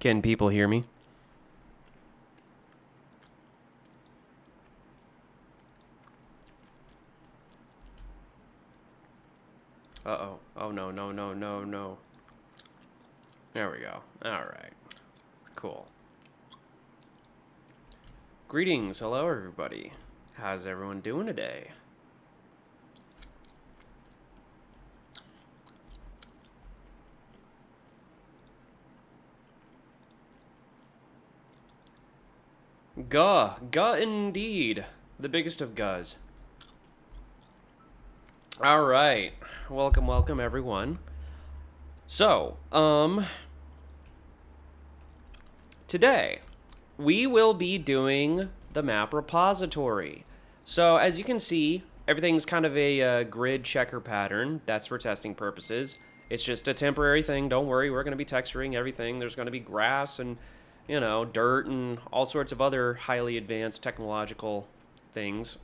Can people hear me? Uh-oh. Oh, no, no, no, no, no. There we go. All right. Cool. Greetings. Hello, everybody. How's everyone doing today? Guh indeed. The biggest of guhs. All right. Welcome, welcome, everyone. So, today we will be doing the map repository. So, as you can see, everything's kind of a grid checker pattern. That's for testing purposes. It's just a temporary thing. Don't worry, we're going to be texturing everything. There's going to be grass and, you know, dirt and all sorts of other highly advanced technological things.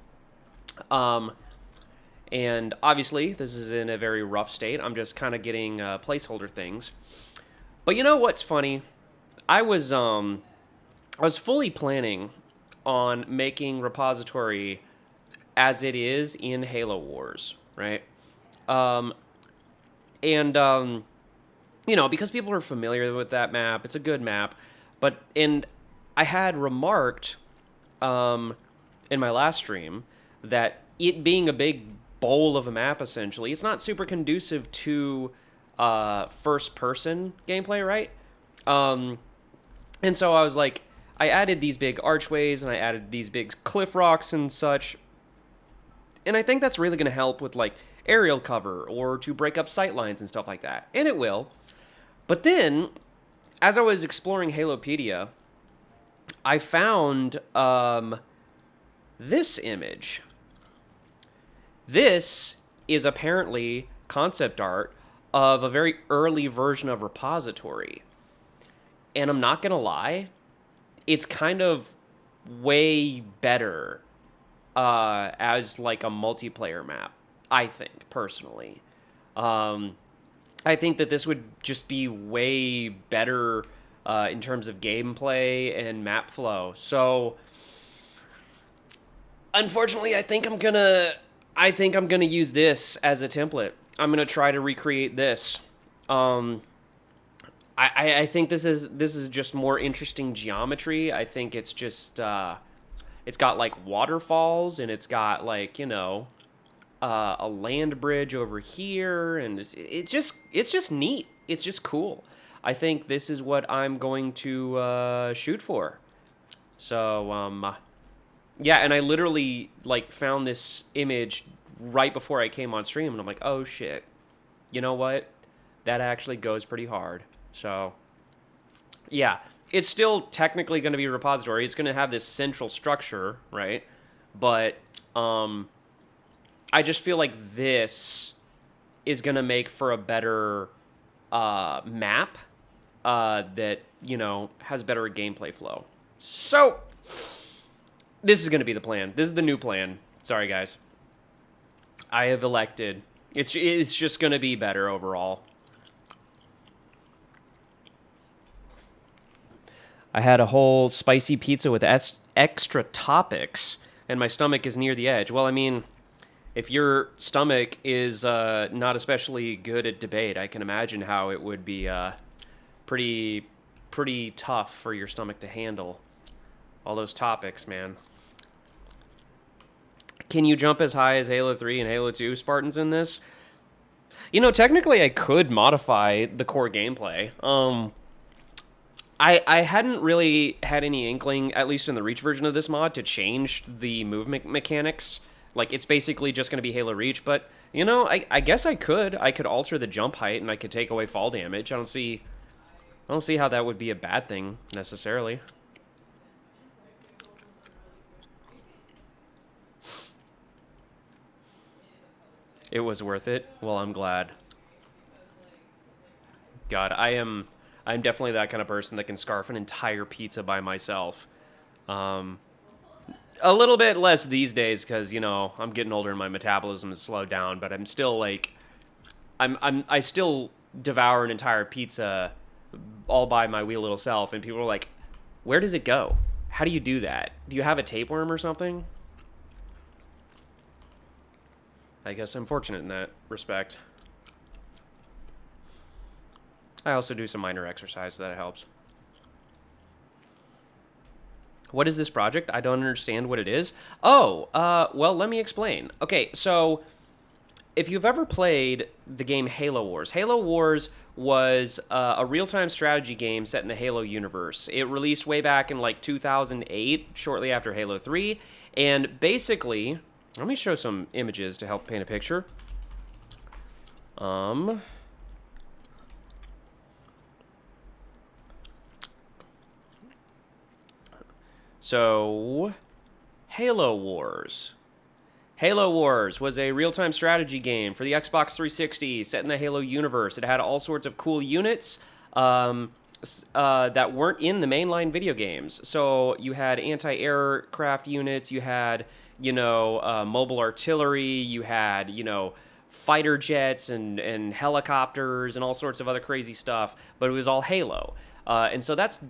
And obviously, this is in a very rough state. I'm just kind of getting placeholder things. But you know what's funny? I was fully planning on making repository as it is in Halo Wars, right? You know, because people are familiar with that map, it's a good map. And I had remarked in my last stream that it being a big bowl of a map, essentially, it's not super conducive to first-person gameplay, right? And so I was like, I added these big archways, and I added these big cliff rocks and such. And I think that's really going to help with, like, aerial cover or to break up sight lines and stuff like that. And it will. But then, as I was exploring Halopedia, I found this image. This is apparently concept art of a very early version of repository. And I'm not going to lie, it's kind of way better as like a multiplayer map, I think, personally. I think that this would just be way better in terms of gameplay and map flow. So, unfortunately, I think I'm gonna use this as a template. I'm gonna try to recreate this. I think this is just more interesting geometry. I think it's just it's got like waterfalls, and it's got, like, you know, a land bridge over here, and it's just neat. It's just cool. I think this is what I'm going to shoot for. So yeah, and I literally like found this image right before I came on stream, and I'm like, oh shit, you know what? That actually goes pretty hard. So yeah, it's still technically going to be a repository. It's going to have this central structure, right? But I just feel like this is going to make for a better map that, you know, has better gameplay flow. So this is going to be the plan. This is the new plan. Sorry, guys. I have elected. It's just going to be better overall. I had a whole spicy pizza with extra topics, and my stomach is near the edge. Well, I mean, if your stomach is not especially good at debate, I can imagine how it would be pretty tough for your stomach to handle all those topics, man. Can you jump as high as Halo 3 and Halo 2 Spartans in this? You know, technically I could modify the core gameplay. I hadn't really had any inkling, at least in the Reach version of this mod, to change the movement mechanics. Like, it's basically just going to be Halo Reach, but, you know, I guess I could. I could alter the jump height, and I could take away fall damage. I don't see how that would be a bad thing, necessarily. It was worth it? Well, I'm glad. God, I'm definitely that kind of person that can scarf an entire pizza by myself. A little bit less these days because, you know, I'm getting older and my metabolism has slowed down, but I'm still like, I still devour an entire pizza all by my wee little self, and people were like, where does it go? How do you do that? Do you have a tapeworm or something? I guess I'm fortunate in that respect. I also do some minor exercise, so that helps. What is this project? I don't understand what it is. Oh, well, let me explain. Okay, so if you've ever played the game Halo Wars was a real-time strategy game set in the Halo universe. It released way back in like 2008, shortly after Halo 3, and basically, let me show some images to help paint a picture. So, Halo Wars. Halo Wars was a real-time strategy game for the Xbox 360 set in the Halo universe. It had all sorts of cool units that weren't in the mainline video games. So you had anti-aircraft units, you had, mobile artillery, you had, fighter jets and helicopters and all sorts of other crazy stuff, but it was all Halo. And so that's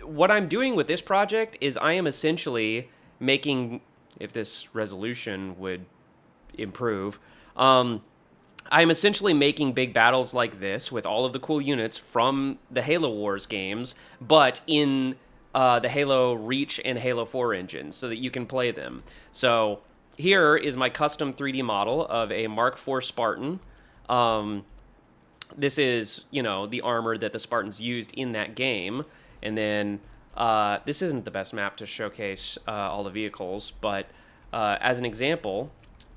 what I'm doing with this project is I am essentially making, if this resolution would improve, I'm essentially making big battles like this with all of the cool units from the Halo Wars games, but in the Halo Reach and Halo 4 engines so that you can play them. So here is my custom 3D model of a Mark IV Spartan. This is, the armor that the Spartans used in that game. And then this isn't the best map to showcase all the vehicles, but as an example,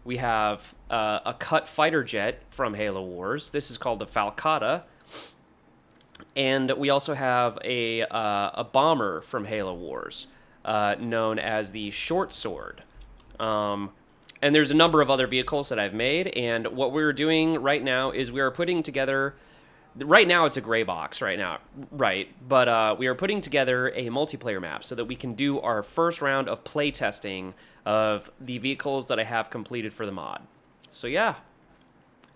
we have a cut fighter jet from Halo Wars. This is called the Falcata. And we also have a bomber from Halo Wars known as the Short Sword. And there's a number of other vehicles that I've made, and what we're doing right now is we are putting together... Right now, it's a gray box right now, right? But we are putting together a multiplayer map so that we can do our first round of playtesting of the vehicles that I have completed for the mod. So yeah,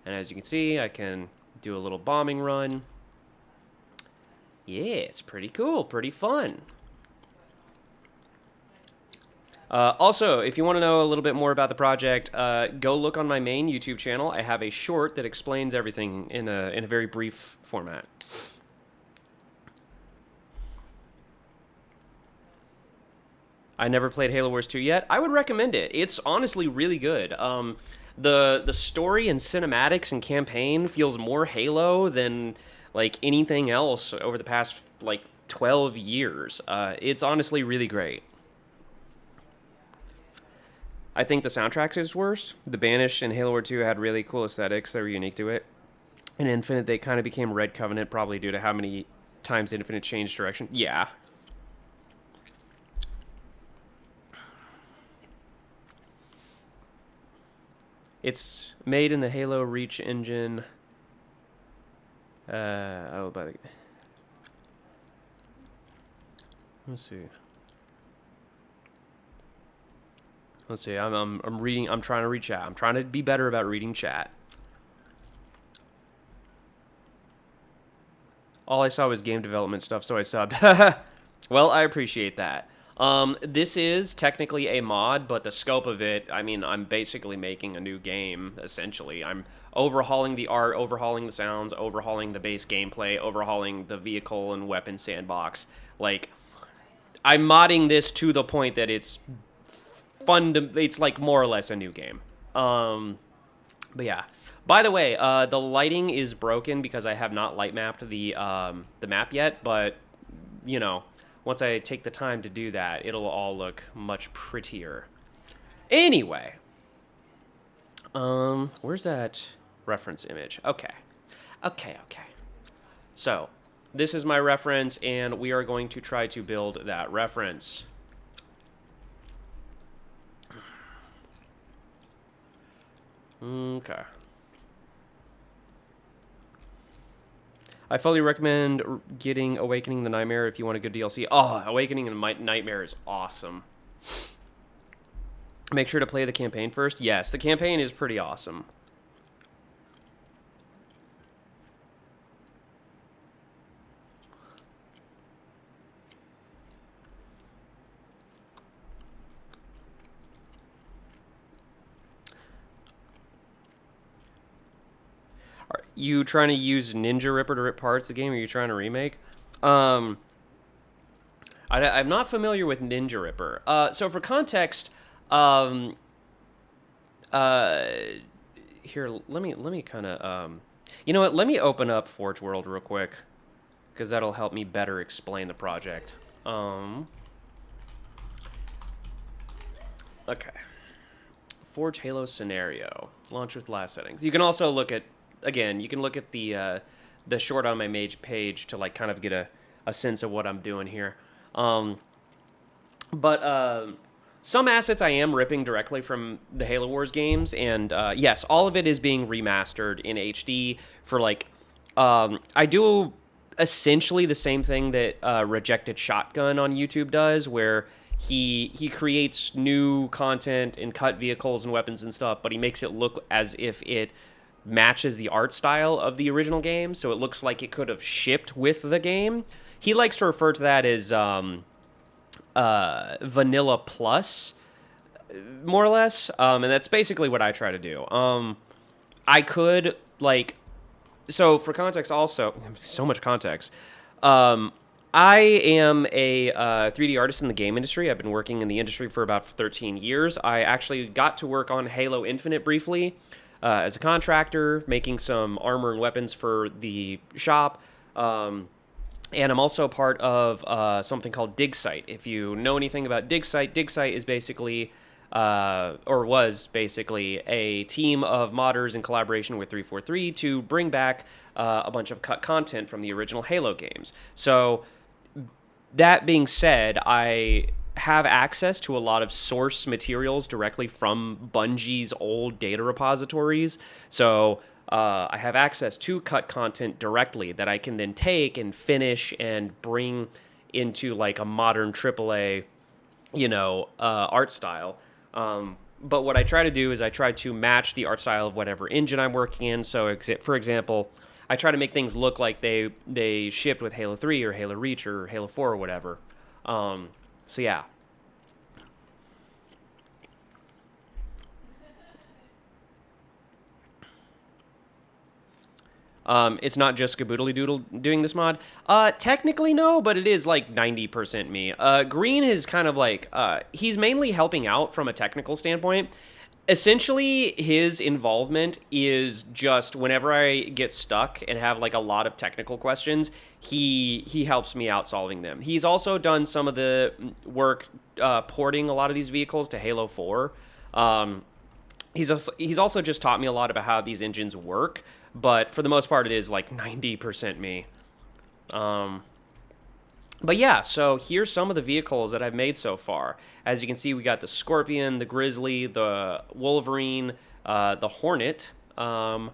and as you can see, I can do a little bombing run. Yeah, it's pretty cool, pretty fun. Also, if you want to know a little bit more about the project, go look on my main YouTube channel. I have a short that explains everything in a very brief format. I never played Halo Wars 2 yet. I would recommend it. It's honestly really good. The story and cinematics and campaign feels more Halo than like anything else over the past like 12 years. It's honestly really great. I think the soundtrack is worst. The Banished and Halo War 2 had really cool aesthetics that were unique to it. In Infinite, they kind of became Red Covenant, probably due to how many times Infinite changed direction. Yeah. It's made in the Halo Reach engine. By the... Let's see. Let's see. I'm reading. I'm trying to read chat. I'm trying to be better about reading chat. All I saw was game development stuff, so I subbed. Well, I appreciate that. This is technically a mod, but the scope of it, I mean, I'm basically making a new game, essentially. I'm overhauling the art, overhauling the sounds, overhauling the base gameplay, overhauling the vehicle and weapon sandbox. Like, I'm modding this to the point that it's fun to, it's like more or less a new game. But yeah. By the way, the lighting is broken because I have not light mapped the map yet, but, you know, once I take the time to do that, it'll all look much prettier. Anyway. Where's that reference image? Okay. Okay. So, this is my reference, and we are going to try to build that reference. Okay. I fully recommend getting Awakening the Nightmare if you want a good DLC. Oh, Awakening the Nightmare is awesome. Make sure to play the campaign first. Yes, the campaign is pretty awesome. You trying to use Ninja Ripper to rip parts of the game? Or are you trying to remake? Um, I'm not familiar with Ninja Ripper. So for context, um, uh, here let me kind of you know what? Let me open up Forge World real quick because that'll help me better explain the project. Okay. Forge Halo scenario. Launch with last settings. You can also look at, again, you can look at the short on my mage page to like kind of get a sense of what I'm doing here. But some assets I am ripping directly from the Halo Wars games, and yes, all of it is being remastered in HD for like, I do essentially the same thing that Rejected Shotgun on YouTube does, where he creates new content and cut vehicles and weapons and stuff, but he makes it look as if it matches the art style of the original game, so it looks like it could have shipped with the game. He likes to refer to that as Vanilla Plus, more or less, and that's basically what I try to do. I could like, so for context, also so much context. I am a 3D artist in the game industry. I've been working in the industry for about 13 years. I actually got to work on Halo Infinite briefly as a contractor, making some armor and weapons for the shop. And I'm also part of something called DigSite. If you know anything about DigSite, DigSite is basically, or was basically, a team of modders in collaboration with 343 to bring back a bunch of cut content from the original Halo games. So that being said, I have access to a lot of source materials directly from Bungie's old data repositories. So I have access to cut content directly that I can then take and finish and bring into like a modern AAA, art style. But what I try to do is I try to match the art style of whatever engine I'm working in. So, for example, I try to make things look like they shipped with Halo 3 or Halo Reach or Halo 4 or whatever. So yeah. It's not just Skaboodly Doodle doing this mod. Technically no, but it is like 90% me. Green is kind of like, he's mainly helping out from a technical standpoint. Essentially, his involvement is just whenever I get stuck and have like a lot of technical questions, he helps me out solving them. He's also done some of the work porting a lot of these vehicles to Halo 4. He's also just taught me a lot about how these engines work, but for the most part, it is like 90% me. But yeah, so here's some of the vehicles that I've made so far. As you can see, we got the Scorpion, the Grizzly, the Wolverine, the Hornet, the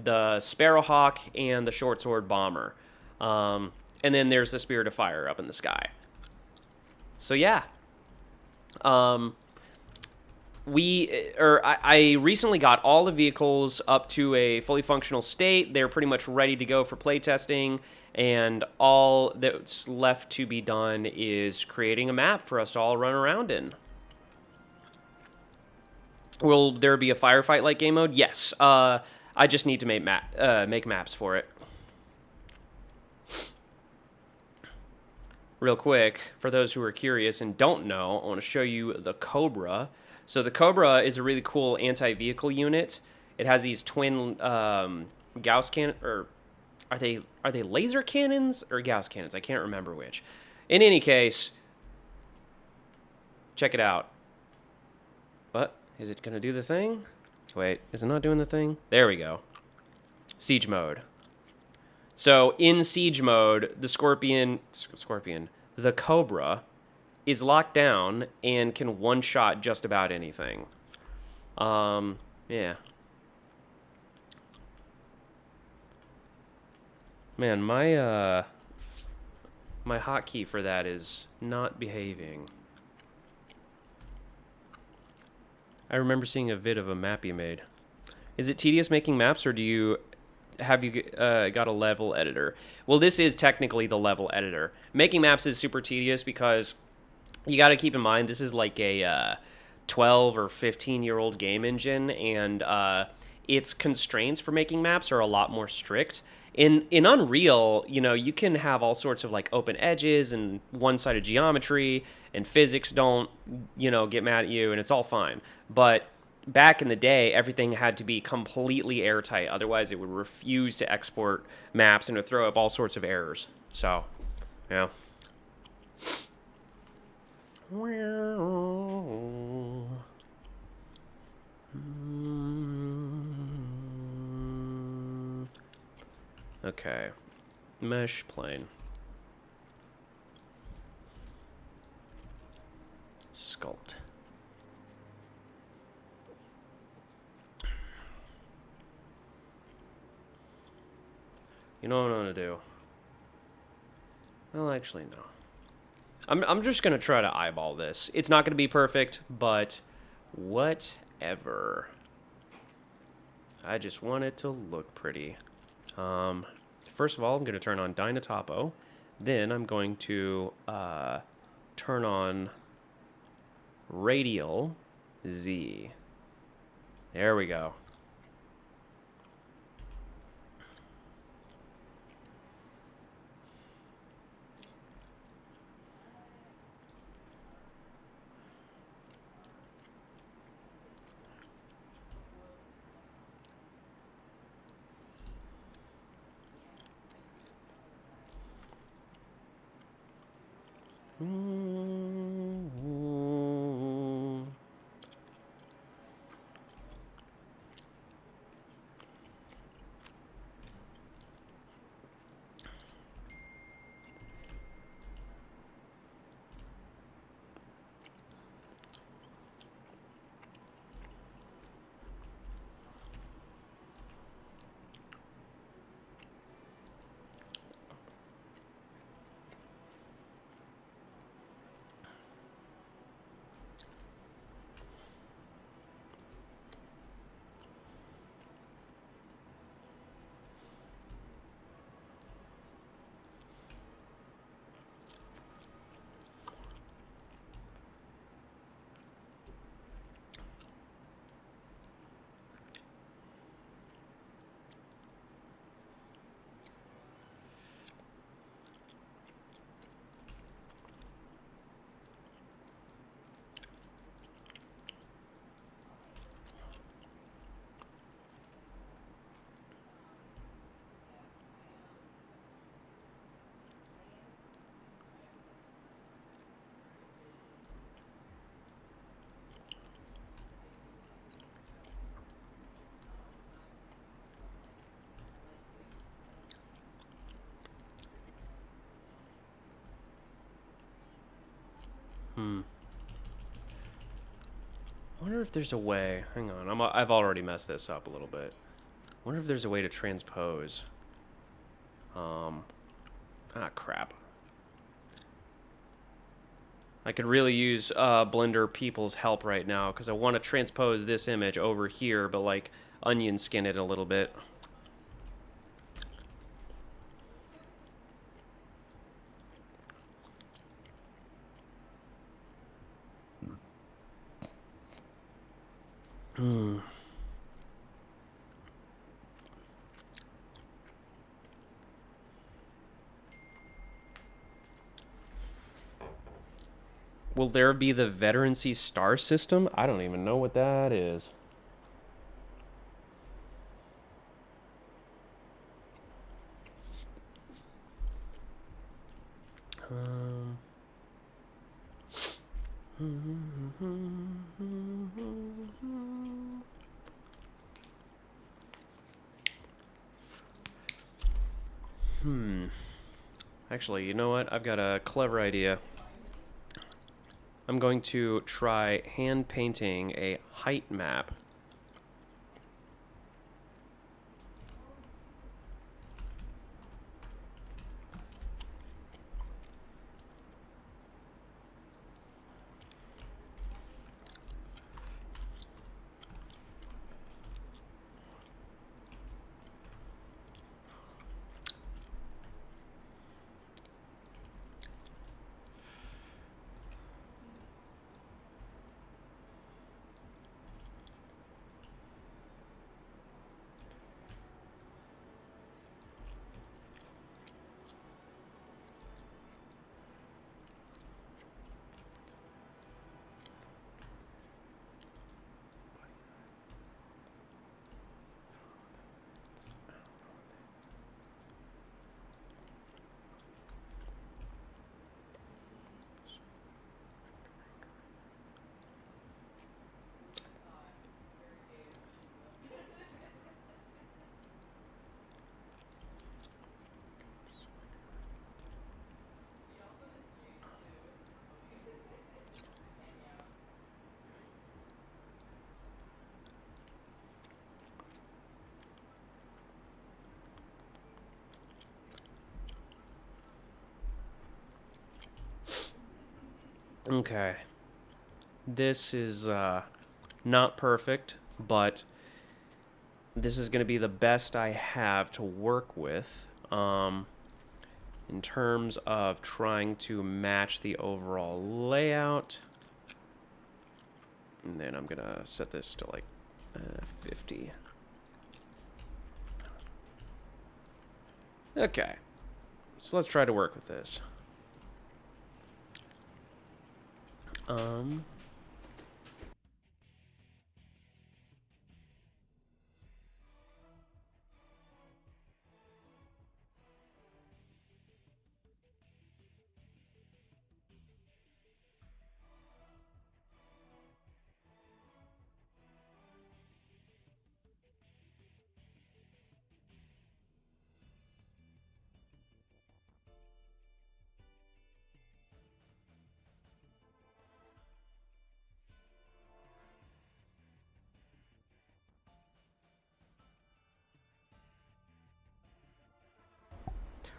Sparrowhawk, and the Short Sword Bomber. And then there's the Spirit of Fire up in the sky. So yeah. I recently got all the vehicles up to a fully functional state. They're pretty much ready to go for playtesting, and all that's left to be done is creating a map for us to all run around in. Will there be a firefight-like game mode? Yes. I just need to make maps for it. Real quick, for those who are curious and don't know, I want to show you the Cobra. So the Cobra is a really cool anti-vehicle unit. It has these twin Gauss cannon, or are they laser cannons or Gauss cannons? I can't remember which. In any case, check it out. What? Is it gonna do the thing? Wait, is it not doing the thing? There we go. Siege mode. So in siege mode, the the Cobra is locked down and can one-shot just about anything. Yeah. Man, my hotkey for that is not behaving. I remember seeing a vid of a map you made. Is it tedious making maps, or have you got a level editor? Well, this is technically the level editor. Making maps is super tedious because you got to keep in mind this is like a 12 or 15-year-old game engine, and its constraints for making maps are a lot more strict. In Unreal, you know, you can have all sorts of like open edges and one-sided geometry, and physics don't, you know, get mad at you, and it's all fine. But back in the day, everything had to be completely airtight. Otherwise, it would refuse to export maps and it would throw up all sorts of errors. So, yeah. Okay. Mesh plane. Sculpt. You know what I'm gonna do? Well, actually, no. I'm just gonna try to eyeball this. It's not gonna be perfect, but whatever. I just want it to look pretty. First of all, I'm gonna turn on Dynatopo. Then I'm going to turn on Radial Z. There we go. I wonder if there's a way. Hang on, I've already messed this up a little bit. I wonder if there's a way to transpose. Crap. I could really use Blender people's help right now because I want to transpose this image over here, but like onion skin it a little bit. Will there be the Veterancy Star System? I don't even know what that is. Actually, you know what? I've got a clever idea. I'm going to try hand painting a height map. Okay. This is not perfect, but this is going to be the best I have to work with in terms of trying to match the overall layout. And then I'm going to set this to like 50. Okay. So let's try to work with this.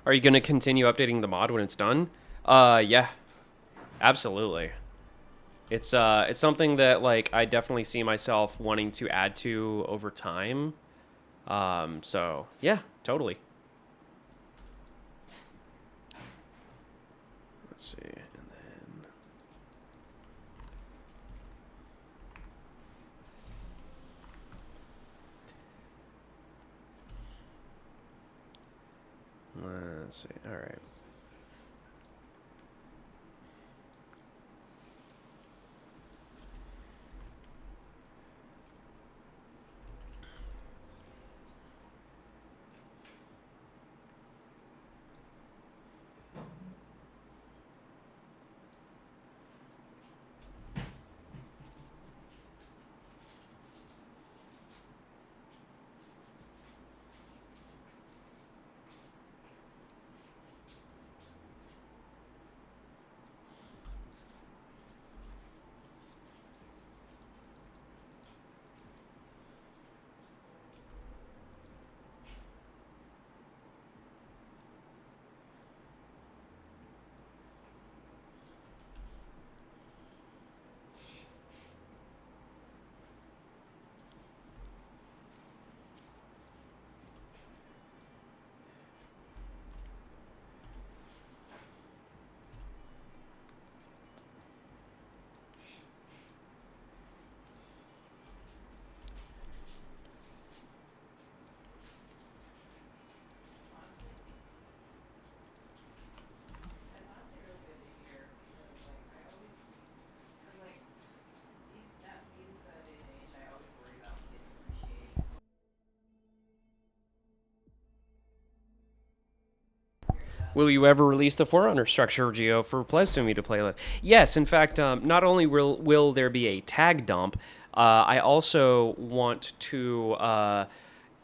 Are you going to continue updating the mod when it's done? Yeah, absolutely. It's something that like I definitely see myself wanting to add to over time. So yeah, totally. Let's see, and then let's see. All right. Will you ever release the Forerunner structure, Geo, for Plasmid to play with? Yes, in fact, not only will there be a tag dump, I also want to,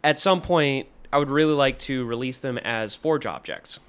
at some point, I would really like to release them as Forge objects.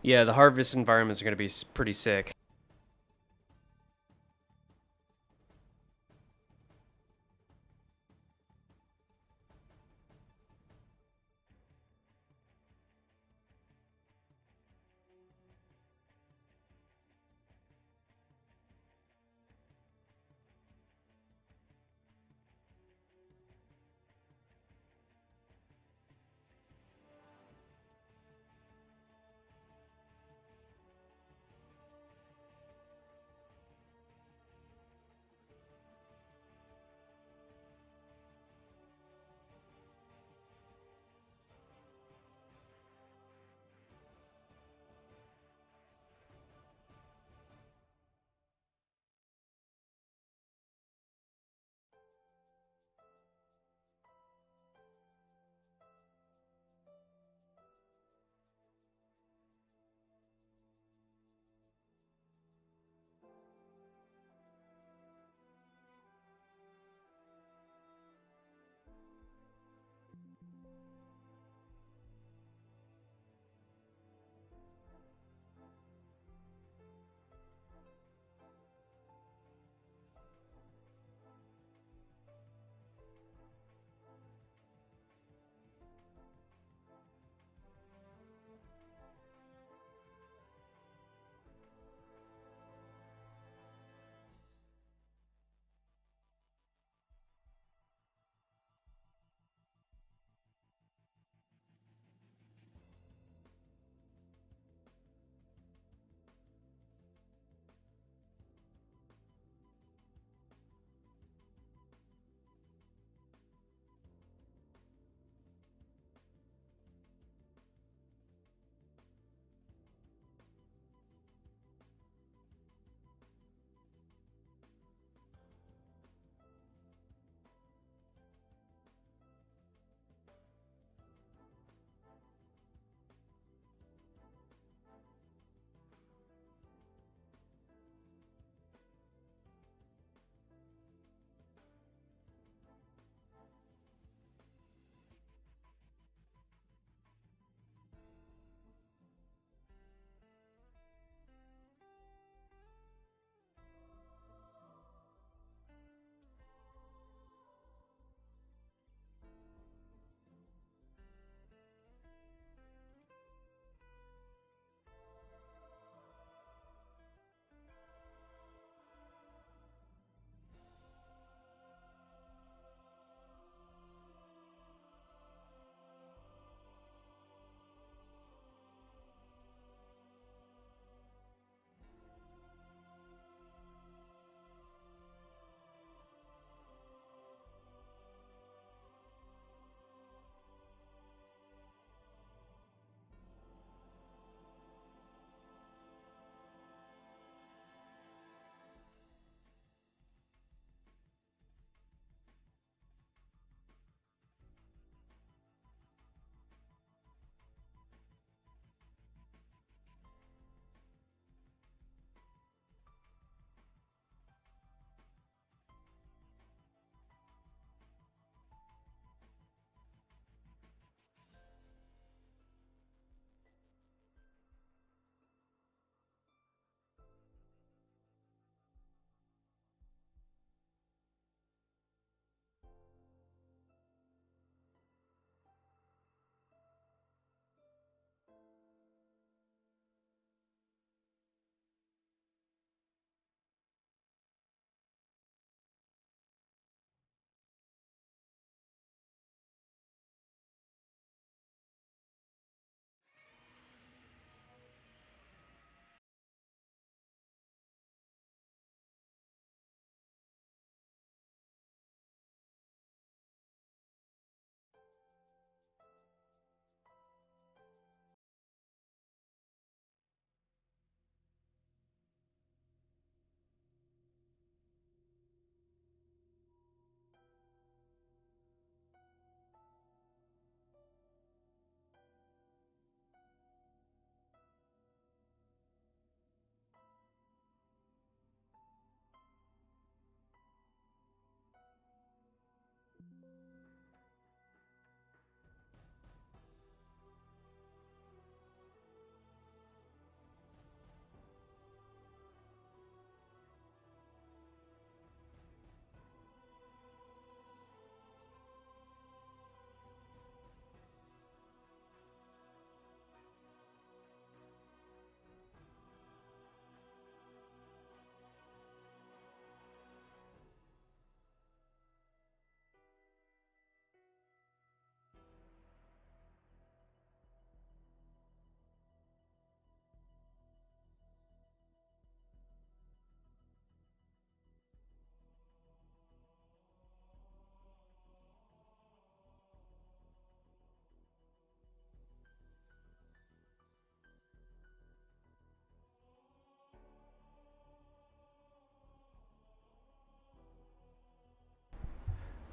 Yeah, the harvest environments are going to be pretty sick.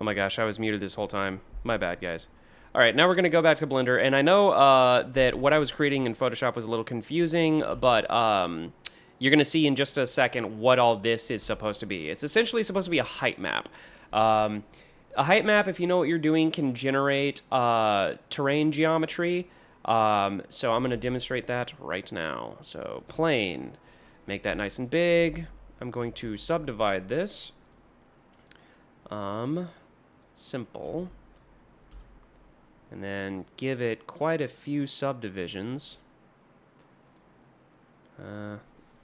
Oh my gosh, I was muted this whole time. My bad, guys. All right, now we're going to go back to Blender. And I know that what I was creating in Photoshop was a little confusing, but you're going to see in just a second what all this is supposed to be. It's essentially supposed to be a height map. A height map, if you know what you're doing, can generate terrain geometry. So I'm going to demonstrate that right now. So plane, make that nice and big. I'm going to subdivide this. Simple. And then give it quite a few subdivisions. 8.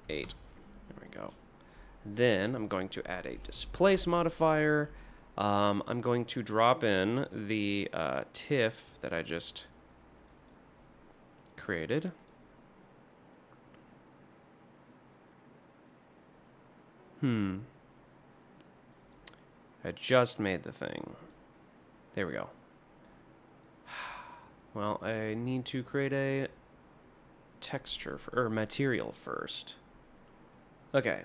There we go. Then I'm going to add a displace modifier. I'm going to drop in the TIFF that I just created. I just made the thing. There we go. Well, I need to create a texture or material first. Okay.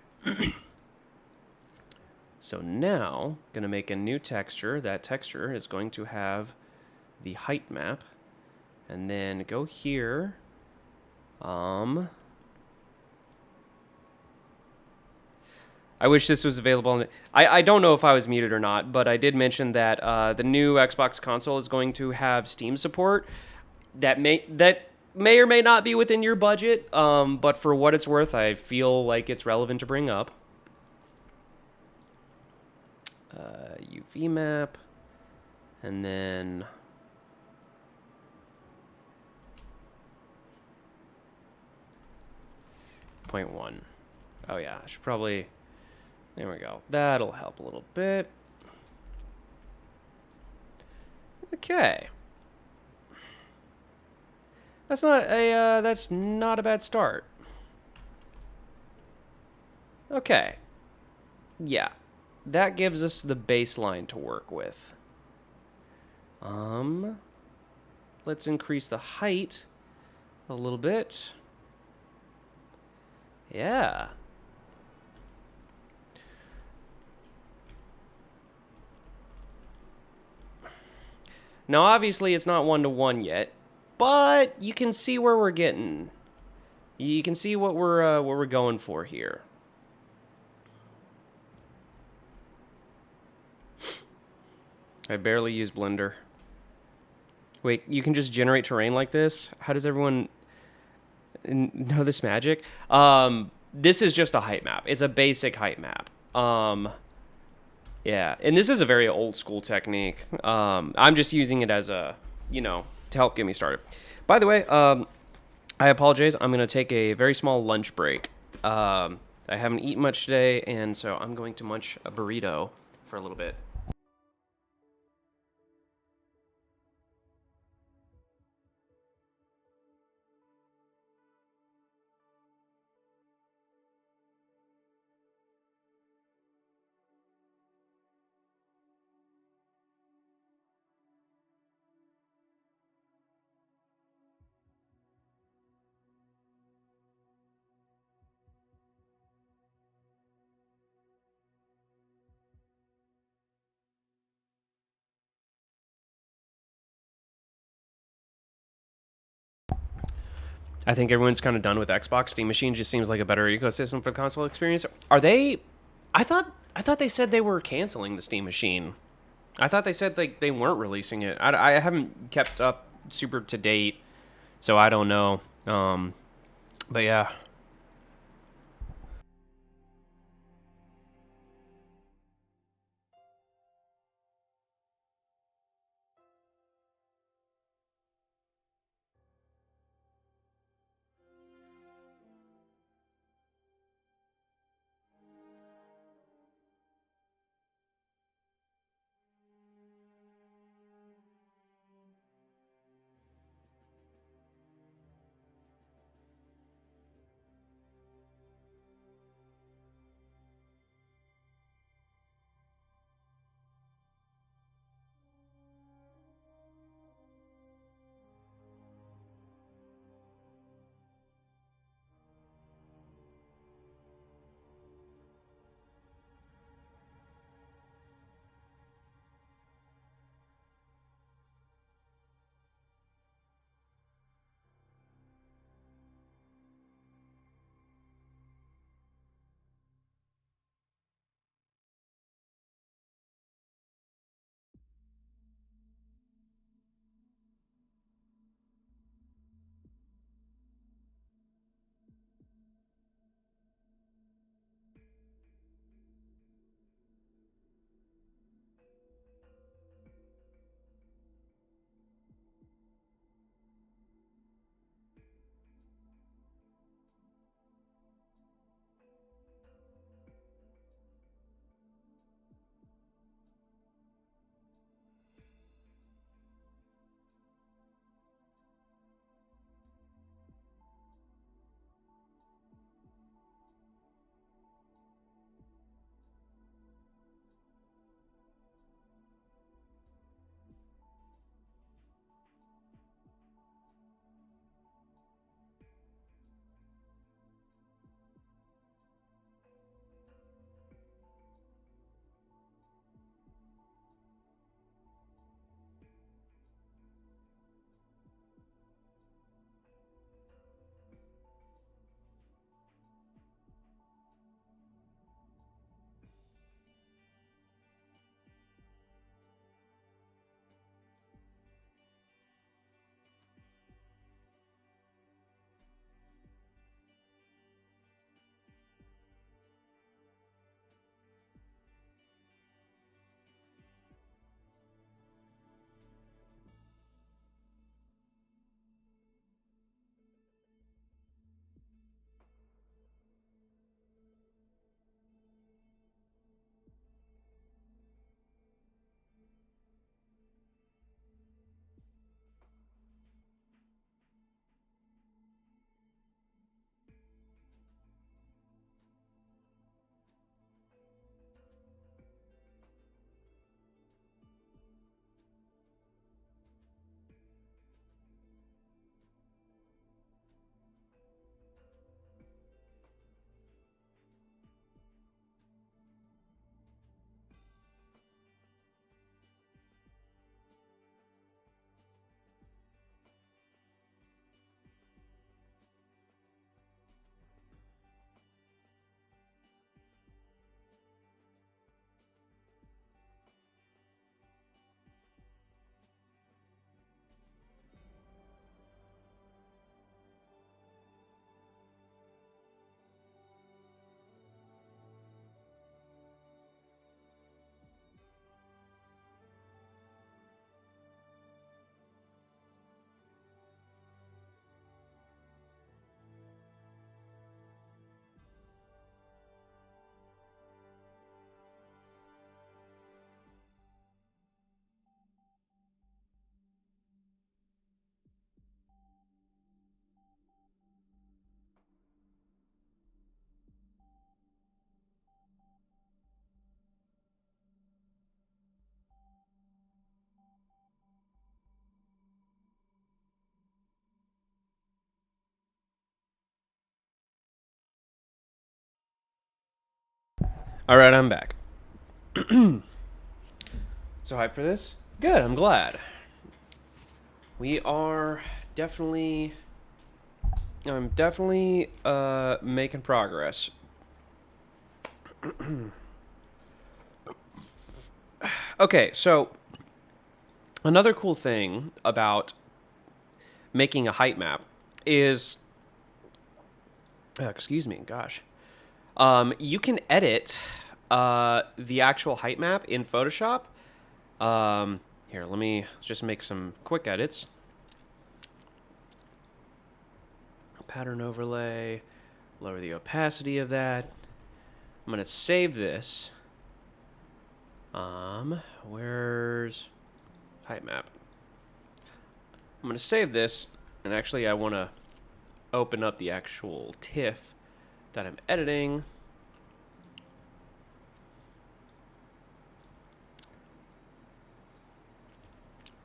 So now, gonna make a new texture. That texture is going to have the height map, and then go here. I wish this was available. I don't know if I was muted or not, but I did mention that the new Xbox console is going to have Steam support. That may or may not be within your budget, but for what it's worth, I feel like it's relevant to bring up. UV map, and then .1. Oh yeah, I should probably. There we go. That'll help a little bit. Okay. That's not a bad start. Okay. Yeah. That gives us the baseline to work with. Let's increase the height a little bit. Yeah. Now, obviously, it's not 1-to-1 yet, but you can see where we're getting. You can see what we're going for here. I barely use Blender. Wait, you can just generate terrain like this? How does everyone know this magic? This is just a height map. It's a basic height map. Yeah, and this is a very old school technique. I'm just using it as a, to help get me started. By the way, I apologize. I'm going to take a very small lunch break. I haven't eaten much today, and so I'm going to munch a burrito for a little bit. I think everyone's kind of done with Xbox. Steam Machine just seems like a better ecosystem for the console experience. Are they? I thought they said they were canceling the Steam Machine. I thought they said they weren't releasing it. I haven't kept up super to date, so I don't know. But yeah. All right, I'm back. So hyped for this? Good, I'm glad. We are definitely... I'm definitely making progress. Okay, so another cool thing about making a height map is... excuse me, gosh. You can edit the actual height map in Photoshop. Here, let me just make some quick edits. Pattern overlay, lower the opacity of that. I'm gonna save this. Where's height map? I'm gonna save this, and actually I want to open up the actual TIFF that I'm editing.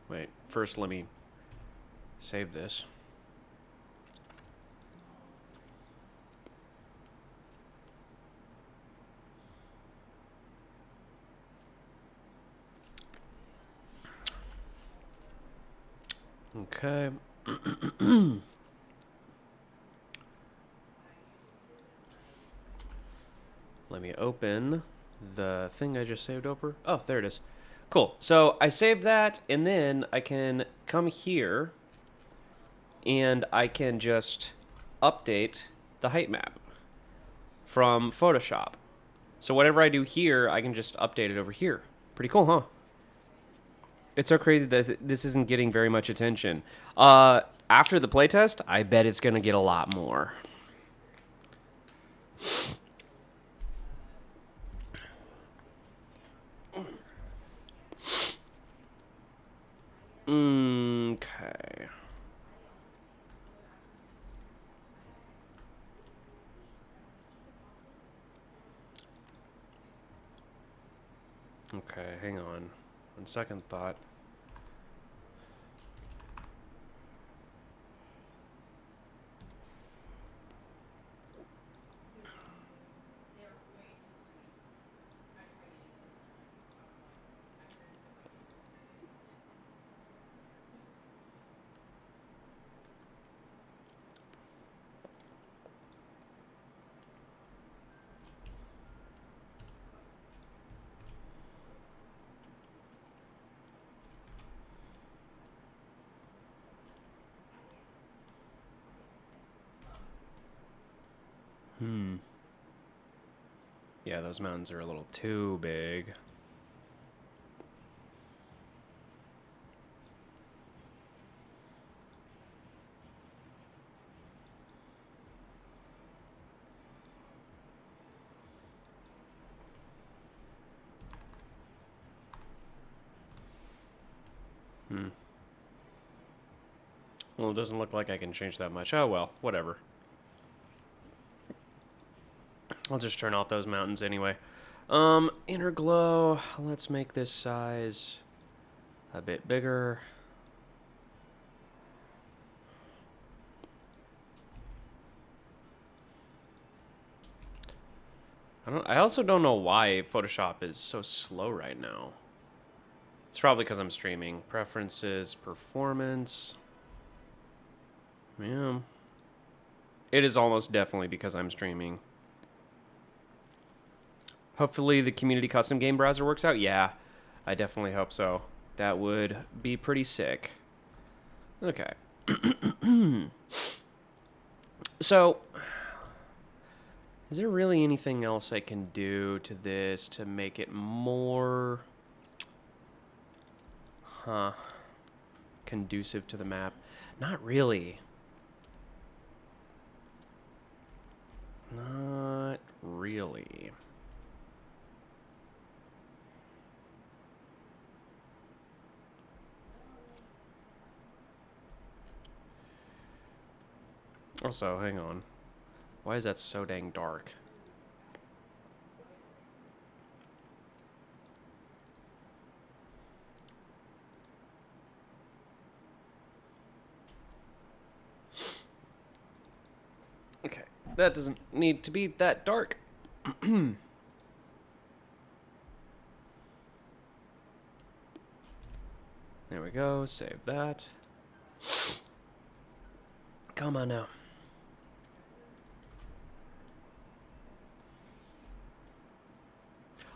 Wait, first let me save this. Okay. Let me open the thing I just saved over. Oh, there it is. Cool. So I saved that, and then I can come here, and I can just update the height map from Photoshop. So whatever I do here, I can just update it over here. Pretty cool, huh? It's so crazy that this isn't getting very much attention. After the playtest, I bet it's going to get a lot more. Okay. Okay, hang on. On second thought. Yeah, those mountains are a little too big. Well, it doesn't look like I can change that much. Oh, well, whatever. I'll just turn off those mountains anyway. Inner glow. Let's make this size a bit bigger. I also don't know why Photoshop is so slow right now. It's probably because I'm streaming. Preferences, performance. Yeah. It is almost definitely because I'm streaming. Hopefully the community custom game browser works out. Yeah, I definitely hope so. That would be pretty sick. Okay. So, is there really anything else I can do to this to make it more... conducive to the map? Not really. Not really. Also, hang on. Why is that so dang dark? Okay, that doesn't need to be that dark. There we go. Save that. Come on now.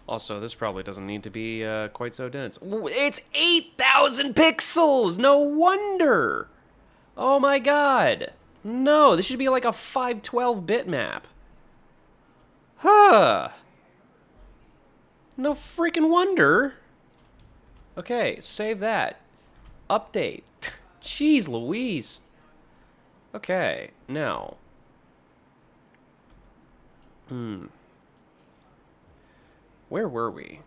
Also, this probably doesn't need to be quite so dense. It's 8,000 pixels! No wonder! Oh my god! No, this should be like a 512 bitmap. Huh! No freaking wonder. Okay, save that. Update. Jeez Louise. Okay, now. Where were we?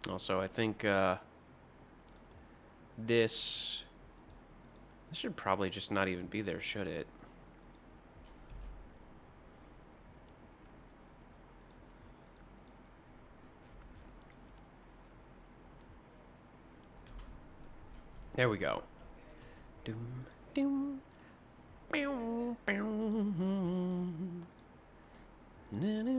Also, I think this should probably just not even be there, should it? There we go. Doom, doom, bow, bow, na, na,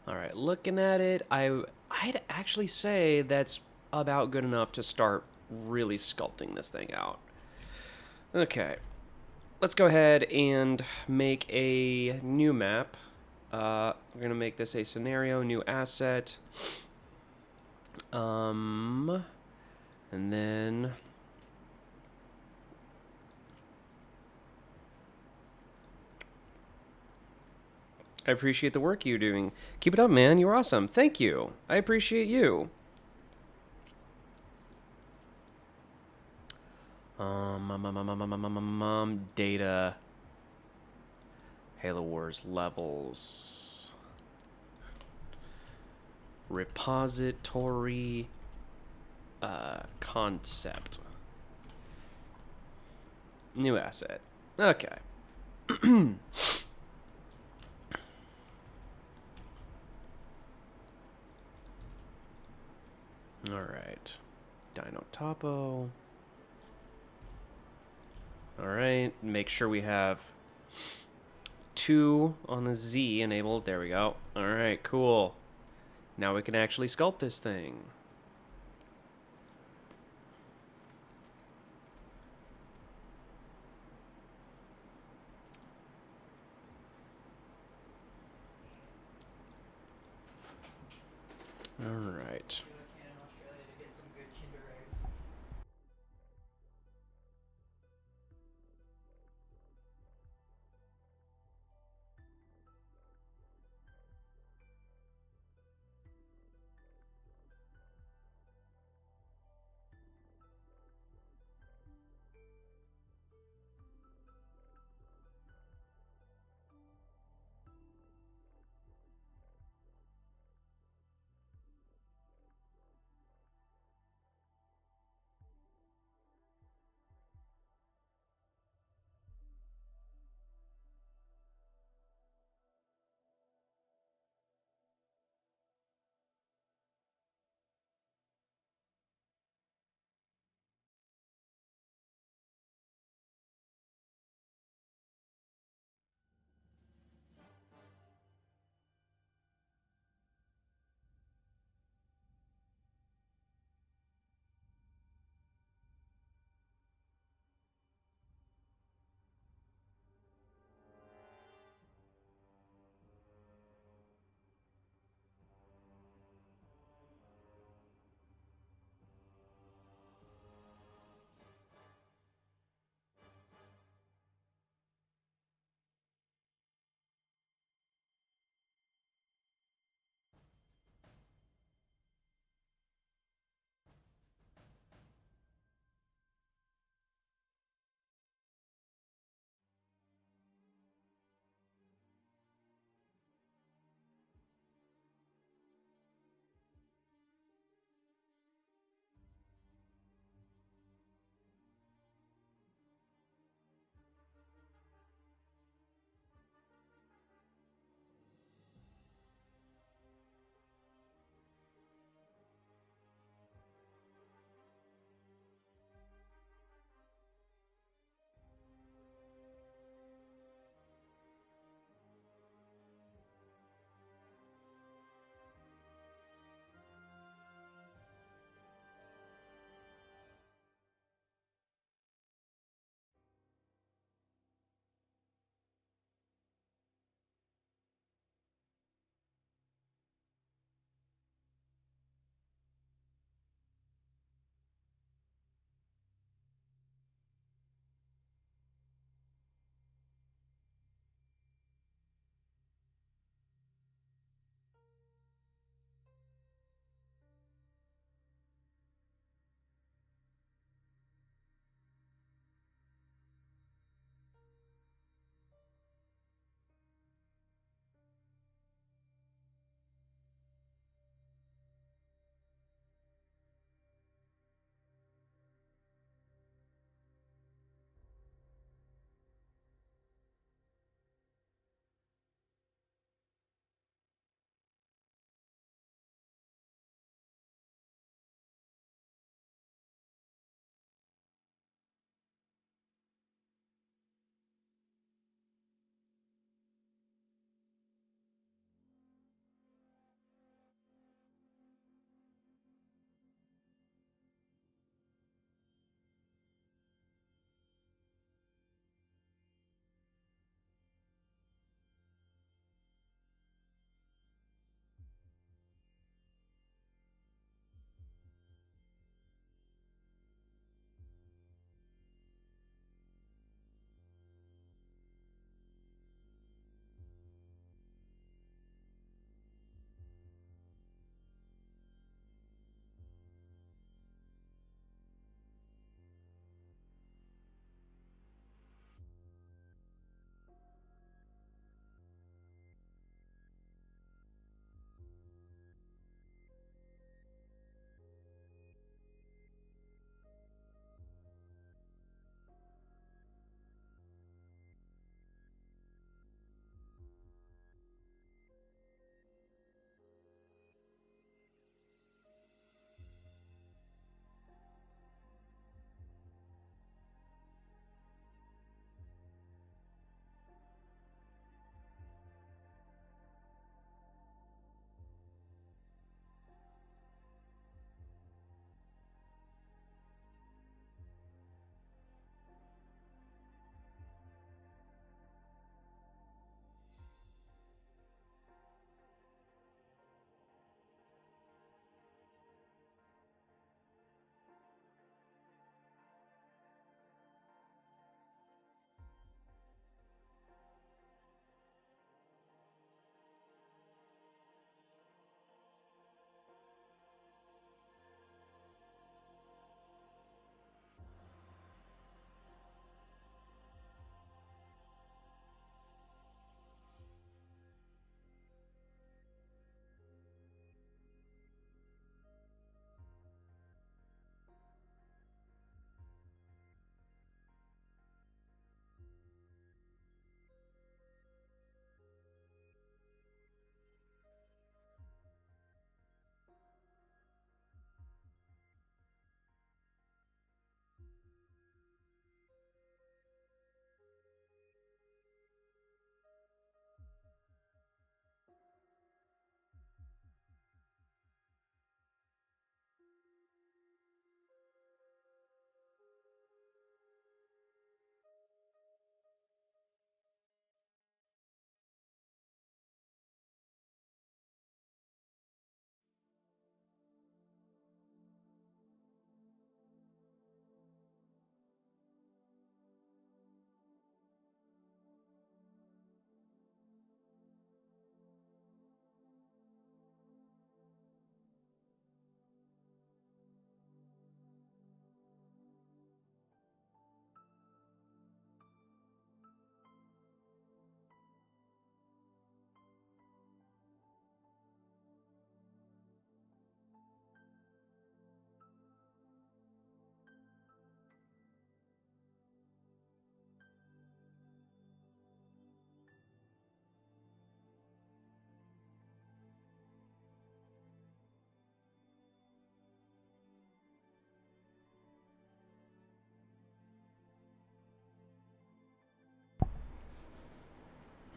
All right, looking at it, I'd actually say that's about good enough to start really sculpting this thing out. Okay, let's go ahead and make a new map. We're gonna make this a scenario, new asset. And then I appreciate the work you're doing. Keep it up, man. You're awesome. Thank you. I appreciate you. Data. Halo Wars levels. Repository. Concept. New asset. Okay. All right. Dino Topo. All right. Make sure we have 2 on the Z enabled. There we go. All right, cool. Now we can actually sculpt this thing. All right.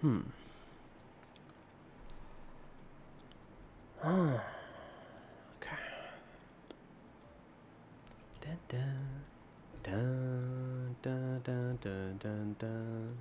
Okay. Dun, dun, dun, dun, dun, dun, dun, dun.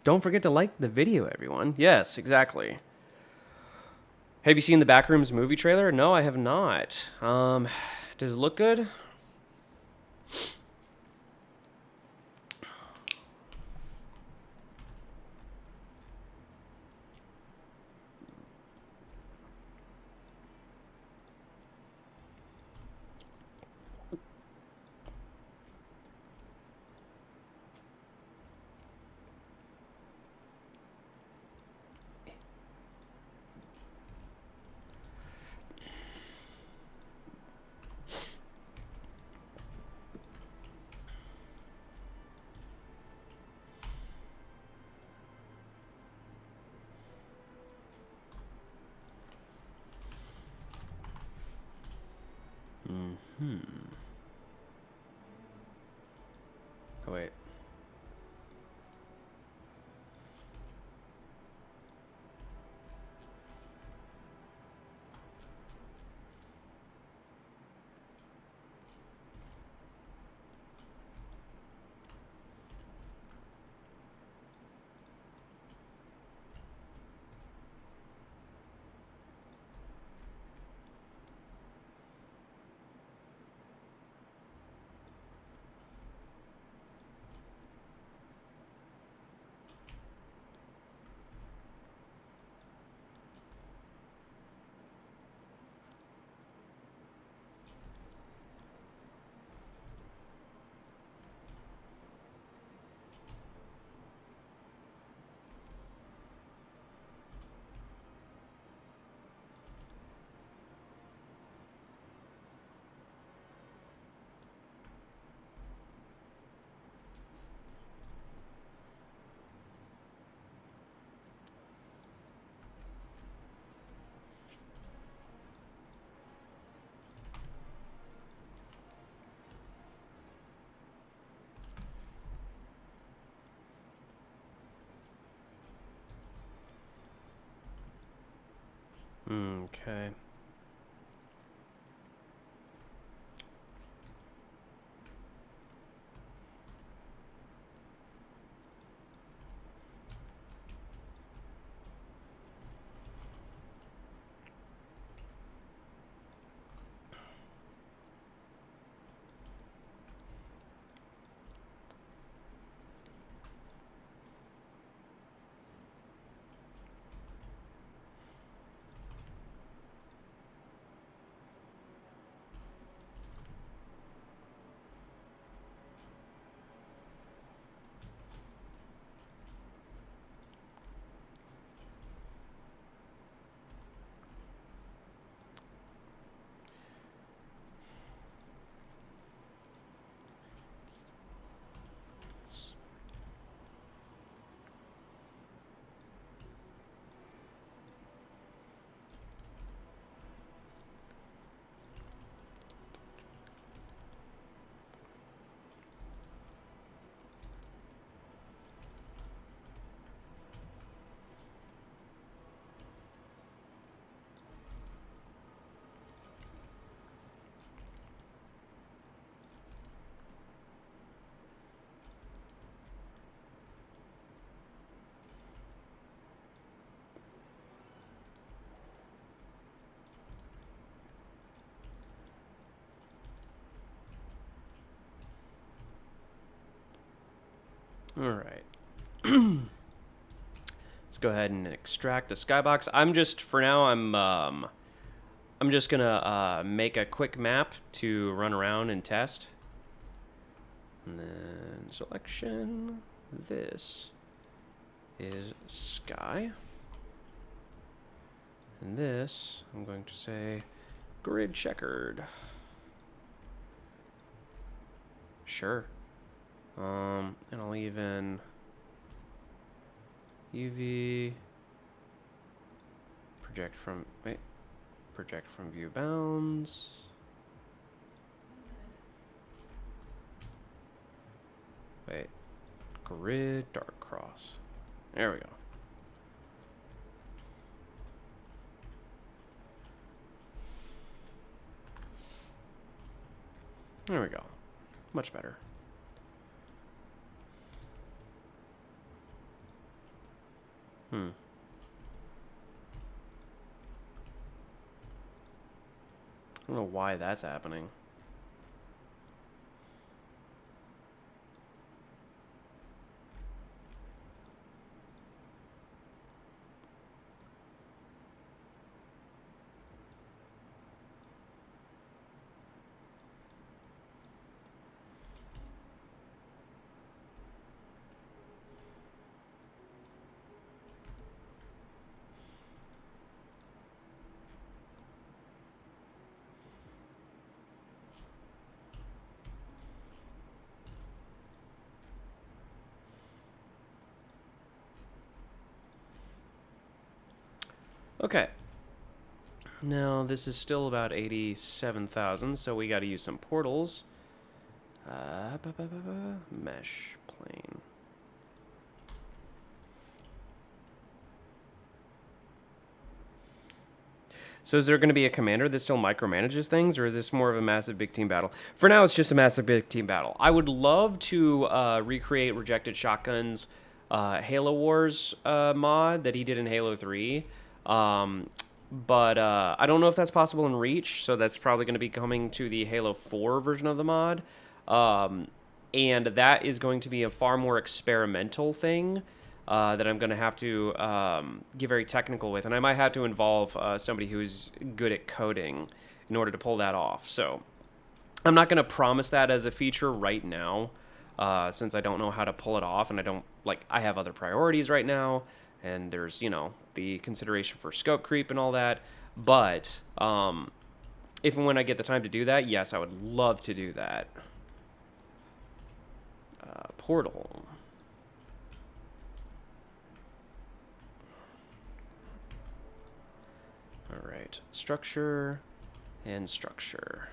Don't forget to like the video, everyone. Yes, exactly. Have you seen the Backrooms movie trailer? No, I have not. Does it look good? Oh, wait. Okay. All right. Let's go ahead and extract a skybox. I'm just, for now, I'm just gonna make a quick map to run around and test. And then selection. This is sky. And this, I'm going to say grid checkered. Sure. And I'll even UV project from view bounds. Wait, grid dark cross. There we go. There we go. Much better. I don't know why that's happening. Okay. Now, this is still about 87,000, so we got to use some portals. Mesh plane. So is there going to be a commander that still micromanages things, or is this more of a massive big team battle? For now, it's just a massive big team battle. I would love to recreate Rejected Shotgun's Halo Wars mod that he did in Halo 3. But I don't know if that's possible in Reach, so that's probably going to be coming to the Halo 4 version of the mod. And that is going to be a far more experimental thing that I'm going to have to get very technical with. And I might have to involve somebody who's good at coding in order to pull that off. So I'm not going to promise that as a feature right now, since I don't know how to pull it off. And I have other priorities right now. And there's, the consideration for scope creep and all that. But if and when I get the time to do that, yes, I would love to do that. Portal. All right. Structure and structure.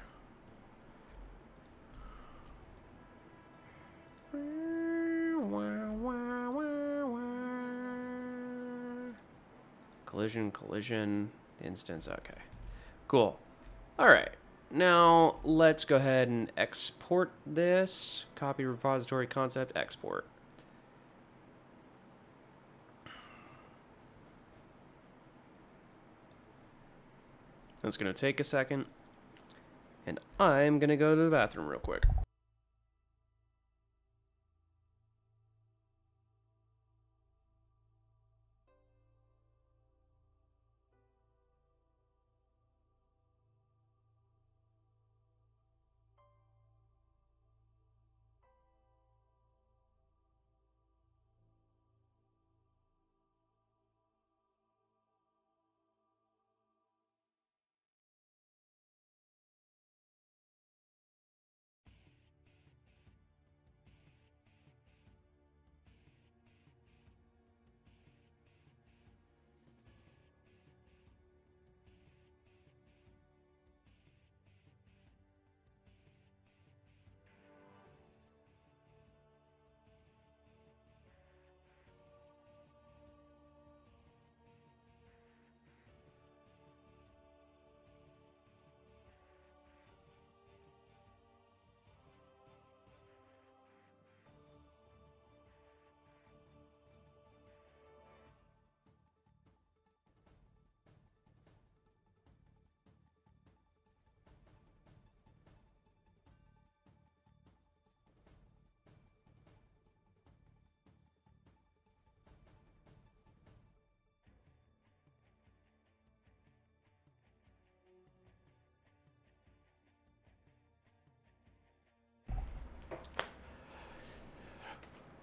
Collision, instance. Okay, cool. All right, now let's go ahead and export this. Copy repository concept, export. That's going to take a second, and I'm going to go to the bathroom real quick.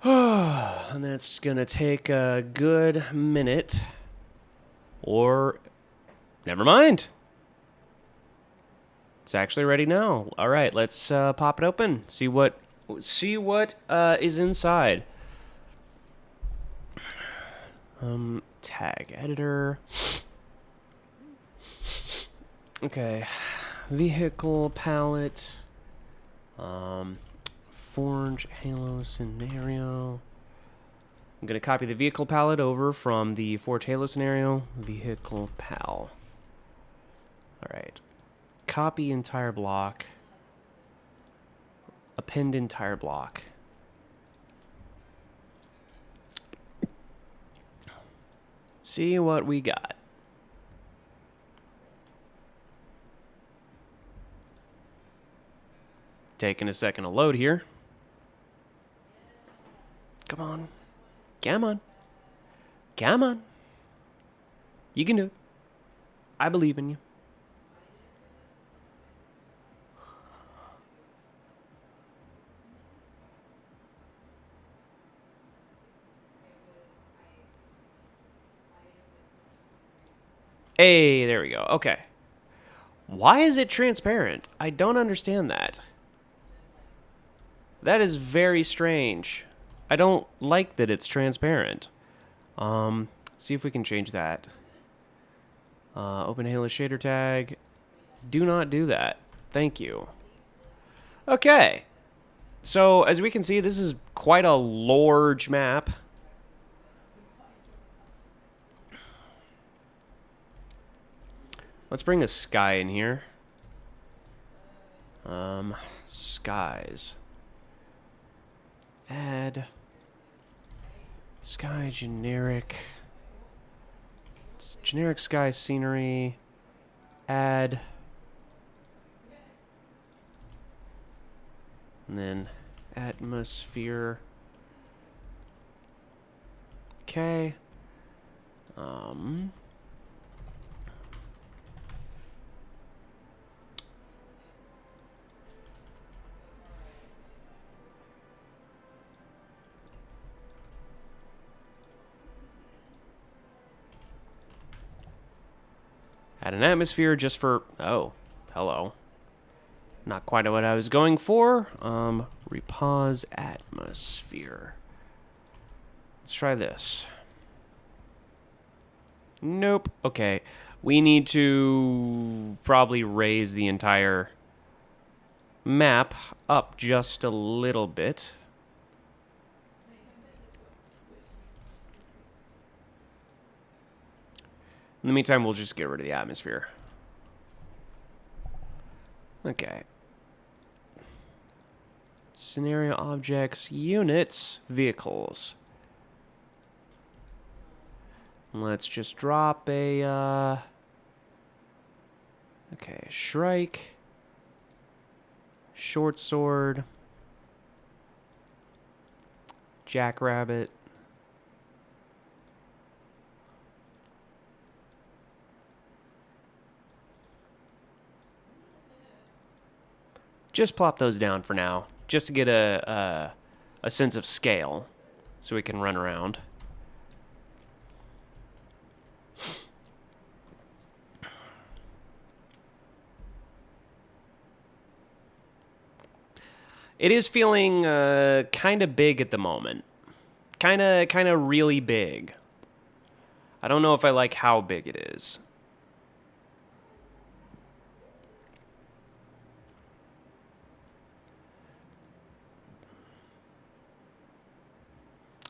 And that's gonna take a good minute. Or, never mind. It's actually ready now. All right, let's pop it open. See what is inside. Tag editor. Okay, vehicle palette. Forge Halo scenario. I'm going to copy the vehicle palette over from the Forge Halo scenario. Vehicle pal. Alright. Copy entire block. Append entire block. see what we got. Taking a second to load here. Come on. Come on. Come on. You can do it. I believe in you. Hey, there we go. Okay. Why is it transparent? I don't understand that. That is very strange. I don't like that it's transparent. See if we can change that. Open Halo shader tag. Do not do that. Thank you. Okay. So, as we can see, this is quite a large map. Let's bring a sky in here. Skies. Add. Sky generic. It's generic sky scenery. Add. And then atmosphere. Okay. Add an atmosphere just for... Oh, hello. Not quite what I was going for. Repause atmosphere. Let's try this. Nope. Okay. We need to probably raise the entire map up just a little bit. In the meantime, we'll just get rid of the atmosphere. Okay. Scenario objects, units, vehicles. Let's just drop a, okay, Shrike, Short Sword, Jackrabbit, just plop those down for now, just to get a sense of scale, so we can run around. It is feeling kind of big at the moment. Kind of really big. I don't know if I like how big it is.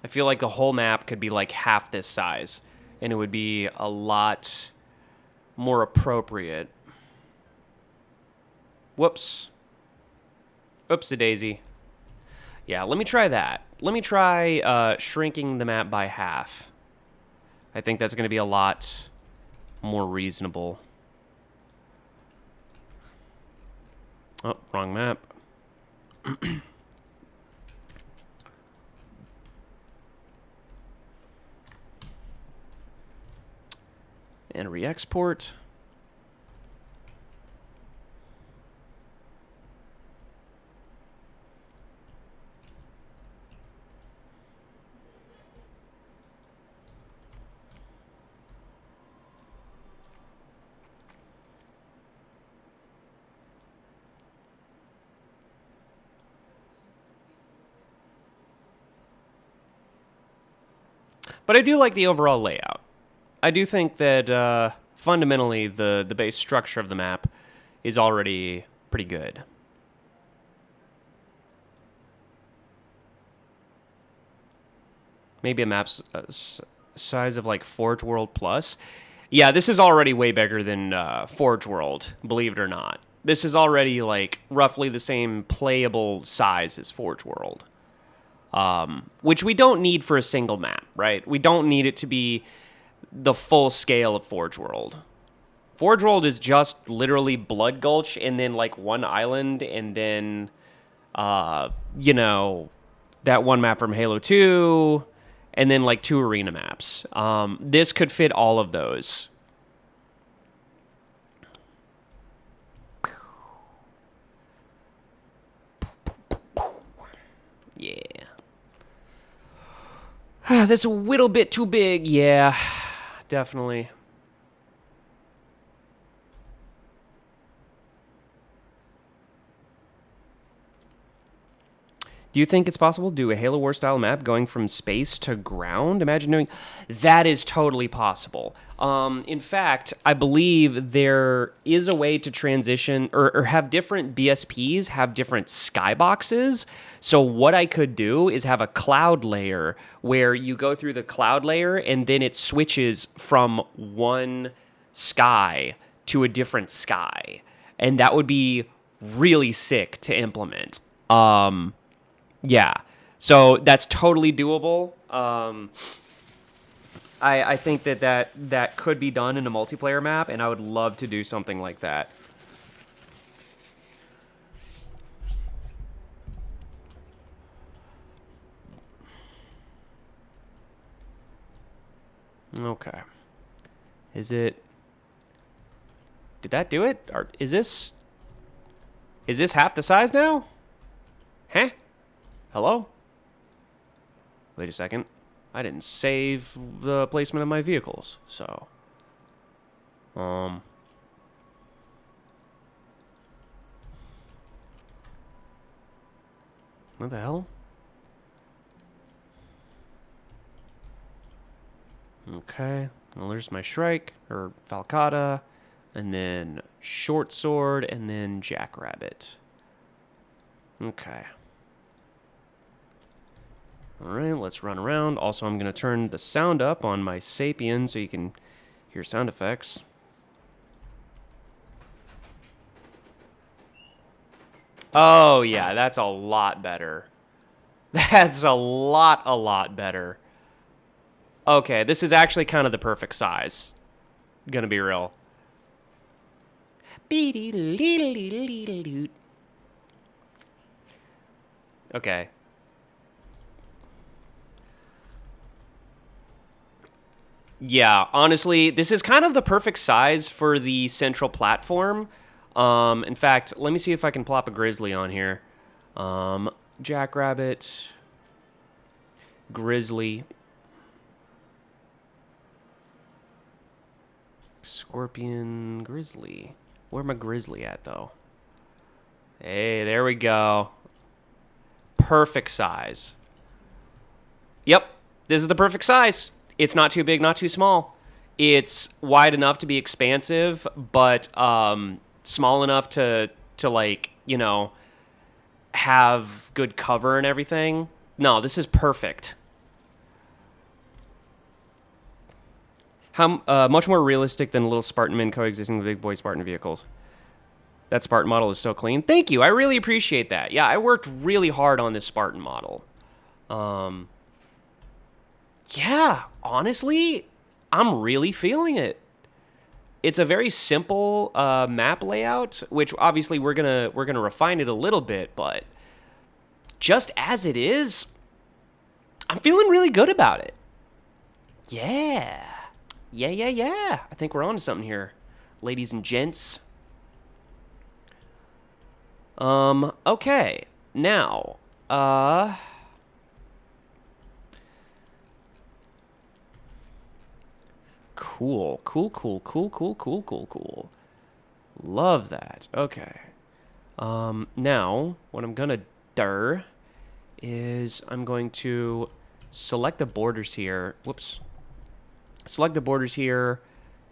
I feel like the whole map could be like half this size, and it would be a lot more appropriate. Whoops. Oopsie-daisy. Yeah, let me try that. Let me try shrinking the map by half. I think that's going to be a lot more reasonable. Oh, wrong map. And re-export. But I do like the overall layout. I do think that fundamentally the base structure of the map is already pretty good. Maybe a map's size of like Forge World Plus. Yeah, this is already way bigger than Forge World, believe it or not. This is already like roughly the same playable size as Forge World. Which we don't need for a single map, right? We don't need it to be the full scale of Forge World. Forge World is just literally Blood Gulch and then like one island and then, you know, that one map from Halo 2 and then like 2 arena maps. This could fit all of those. Yeah. That's a little bit too big. Yeah, definitely. Do you think it's possible to do a Halo War style map going from space to ground? Imagine doing that. Is totally possible. In fact, I believe there is a way to transition or have different BSPs have different skyboxes. So what I could do is have a cloud layer where you go through the cloud layer and then it switches from one sky to a different sky. And that would be really sick to implement. Yeah, so that's totally doable. I think that could be done in a multiplayer map, and I would love to do something like that. Okay. Is it... Did that do it? Or is this half the size now? Huh? Hello? Wait a second. I didn't save the placement of my vehicles, so... What the hell? Okay. Well, there's my Shrike, or Falcata, and then Short Sword, and then Jackrabbit. Okay. Alright, let's run around. Also, I'm going to turn the sound up on my Sapien so you can hear sound effects. Oh, yeah, that's a lot better. That's a lot better. Okay, this is actually kind of the perfect size. Gonna be real. Okay. Yeah, honestly, this is kind of the perfect size for the central platform. In fact, let me see if I can plop a Grizzly on here. Jackrabbit, Grizzly, Scorpion, Grizzly. Where my Grizzly at, though? Hey, there we go. Perfect size. Yep, this is the perfect size. It's not too big, not too small. It's wide enough to be expansive, but small enough to like, you know, have good cover and everything. No, this is perfect. How much more realistic than a little Spartan men coexisting with big boy Spartan vehicles. That Spartan model is so clean. Thank you. I really appreciate that. Yeah, I worked really hard on this Spartan model. Yeah, honestly, I'm really feeling it. It's a very simple map layout, which obviously we're gonna refine it a little bit, but just as it is, I'm feeling really good about it. Yeah. Yeah. I think we're on to something here, ladies and gents. Okay. Now, Cool. Love that. Okay. Now, what I'm gonna do is I'm going to select the borders here. Whoops. Select the borders here,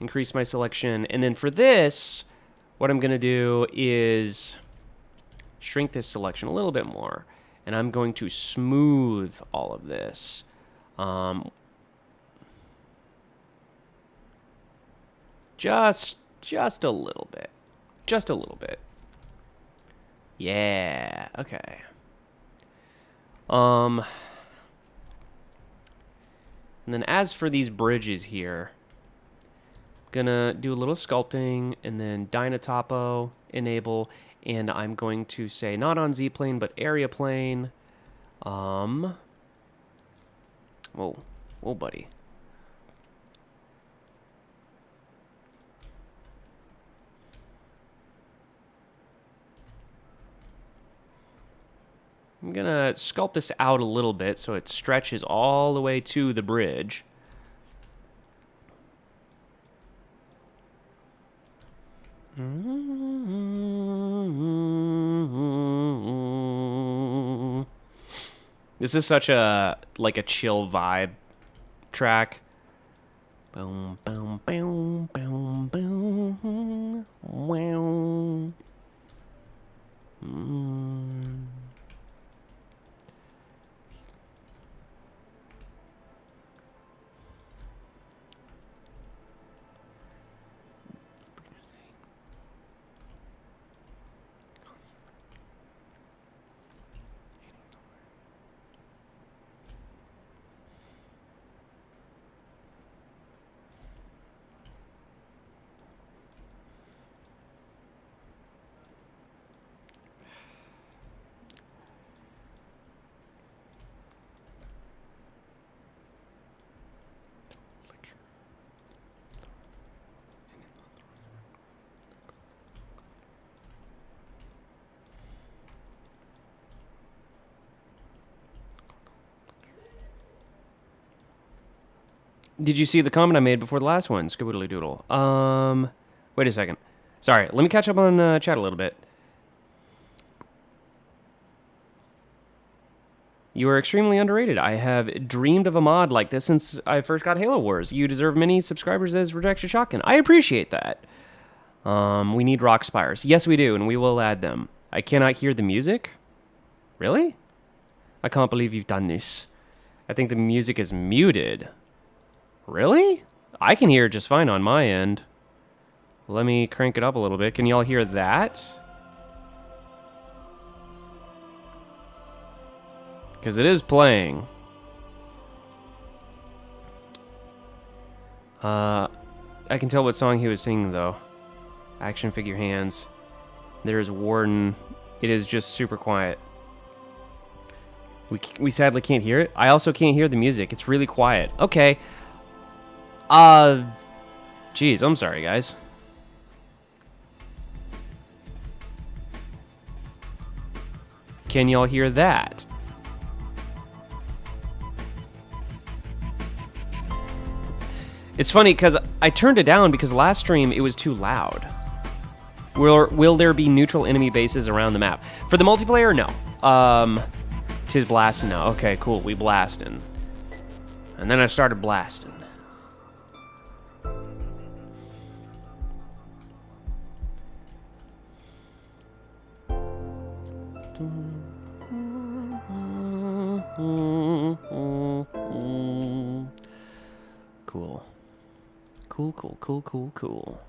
increase my selection, and then for this, what I'm gonna do is shrink this selection a little bit more, and I'm going to smooth all of this. Just a little bit. Just a little bit. Yeah, okay. And then as for these bridges here, Gonna do a little sculpting and then Dynatopo, enable, and I'm going to say not on Z plane but area plane. Whoa, buddy. I'm gonna sculpt this out a little bit so it stretches all the way to the bridge. This is such a like a chill vibe track. Boom, boom, boom, boom, boom, wow. Did you see the comment I made before the last one? Scribbly doodle. Wait a second. Sorry, let me catch up on chat a little bit. You are extremely underrated. I have dreamed of a mod like this since I first got Halo Wars. You deserve many subscribers as Rejection Shotgun. I appreciate that. We need rock spires. Yes, we do, and we will add them. I cannot hear the music? Really? I can't believe you've done this. I think the music is muted. Really? I can hear it just fine on my end. Let me crank it up a little bit. Can y'all hear that? Because it is playing. I can tell what song he was singing, though. Action figure hands. There's Warden. It is just super quiet. We sadly can't hear it. I also can't hear the music. It's really quiet. Okay. Geez, I'm sorry, guys. Can y'all hear that? It's funny because I turned it down because last stream it was too loud. Will there be neutral enemy bases around the map? For the multiplayer, no. Tis blasting now. Okay, cool. We blasting. And then I started blasting. Cool. Cool, cool, cool, cool, cool.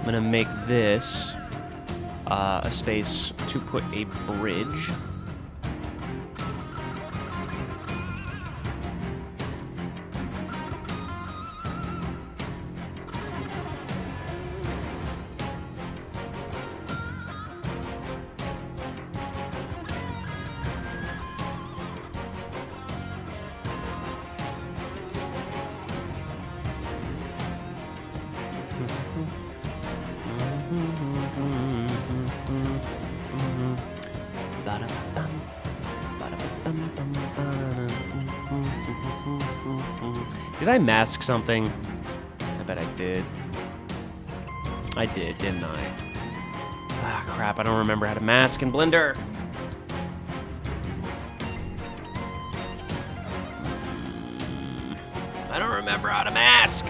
I'm gonna make this a space to put a bridge. Did I mask something? I bet I did. I did, didn't I? Ah, crap, I don't remember how to mask in Blender. I don't remember how to mask.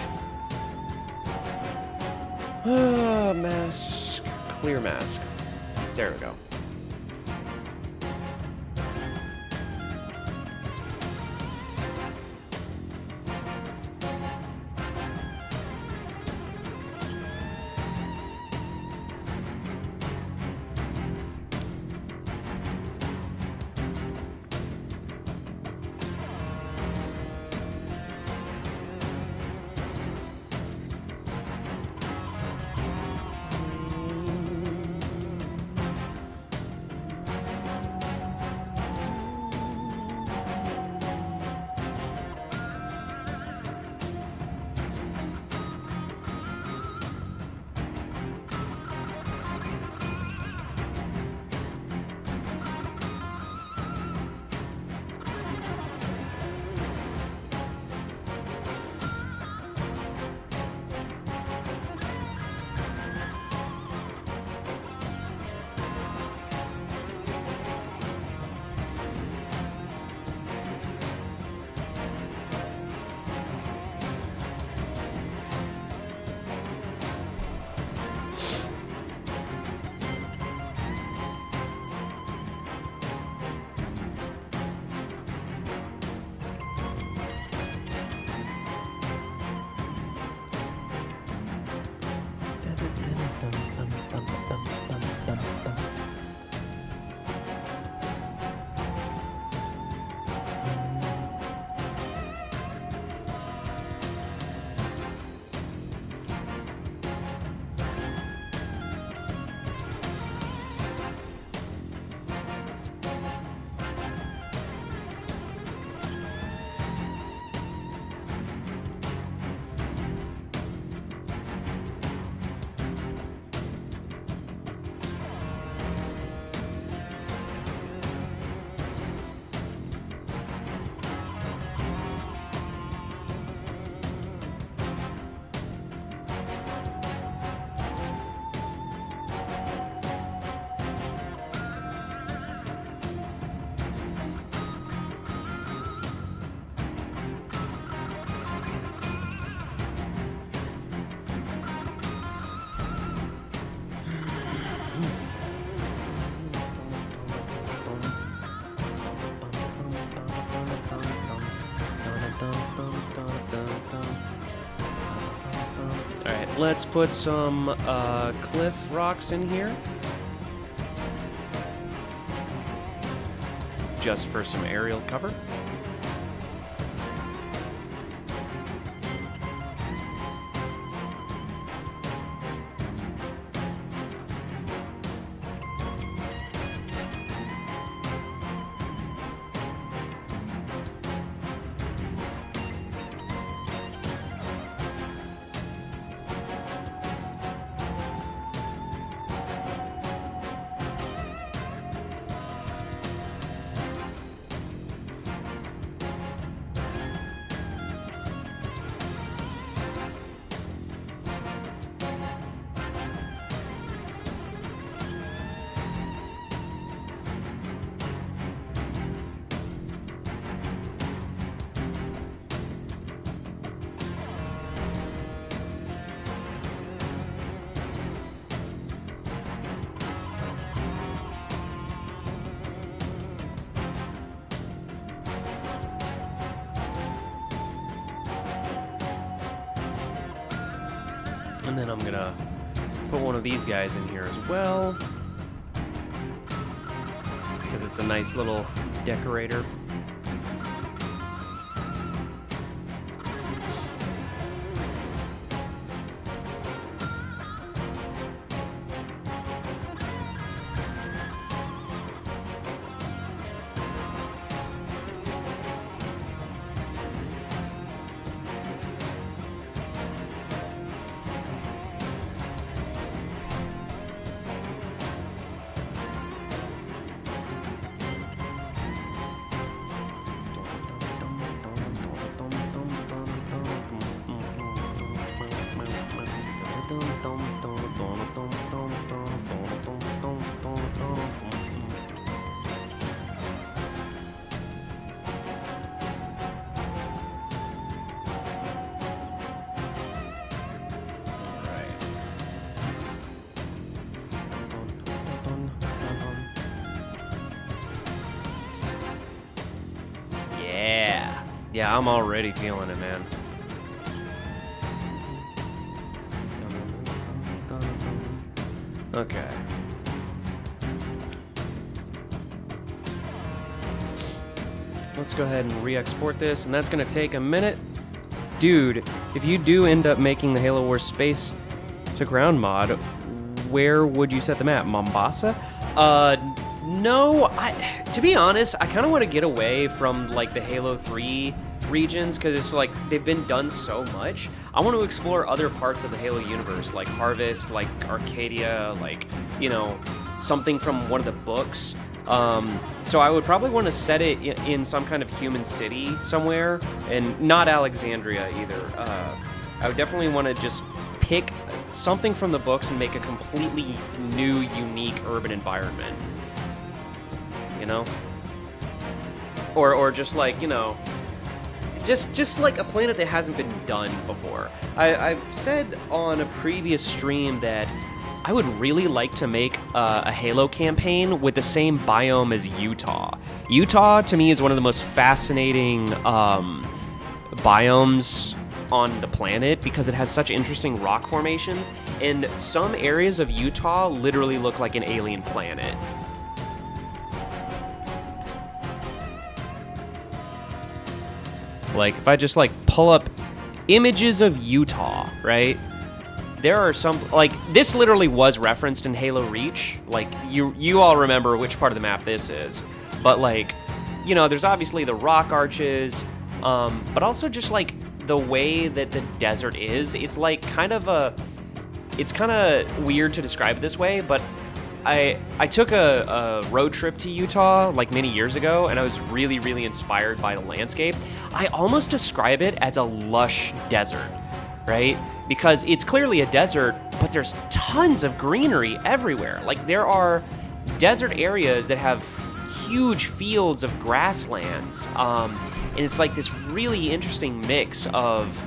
Mask. Clear mask. There we go. Alright, let's put some cliff rocks in here. Just for some aerial cover. And then I'm gonna put one of these guys in here as well, because it's a nice little decorator. Yeah, I'm already feeling it, man. Okay. Let's go ahead and re-export this, and that's going to take a minute. Dude, if you do end up making the Halo Wars Space to Ground mod, where would you set the map? Mombasa? No, to be honest, I kind of want to get away from, like, the Halo 3 regions, because it's, like, they've been done so much. I want to explore other parts of the Halo universe, like Harvest, like Arcadia, like, you know, something from one of the books. So I would probably want to set it in some kind of human city somewhere, and not Alexandria either. I would definitely want to just pick something from the books and make a completely new, unique urban environment. You know? Or just like, you know, just like a planet that hasn't been done before. I've said on a previous stream that I would really like to make a Halo campaign with the same biome as Utah. Utah, to me, is one of the most fascinating biomes on the planet because it has such interesting rock formations, and some areas of Utah literally look like an alien planet. Like, if I just, like, pull up images of Utah, right? There are some, like, this literally was referenced in Halo Reach. Like, you all remember which part of the map this is. But, like, you know, there's obviously the rock arches, but also just, like, the way that the desert is. It's, like, kind of it's kind of weird to describe it this way, but I took a road trip to Utah, like, many years ago, and I was really, really inspired by the landscape. I almost describe it as a lush desert, right? Because it's clearly a desert, but there's tons of greenery everywhere. Like, there are desert areas that have huge fields of grasslands, and it's like this really interesting mix of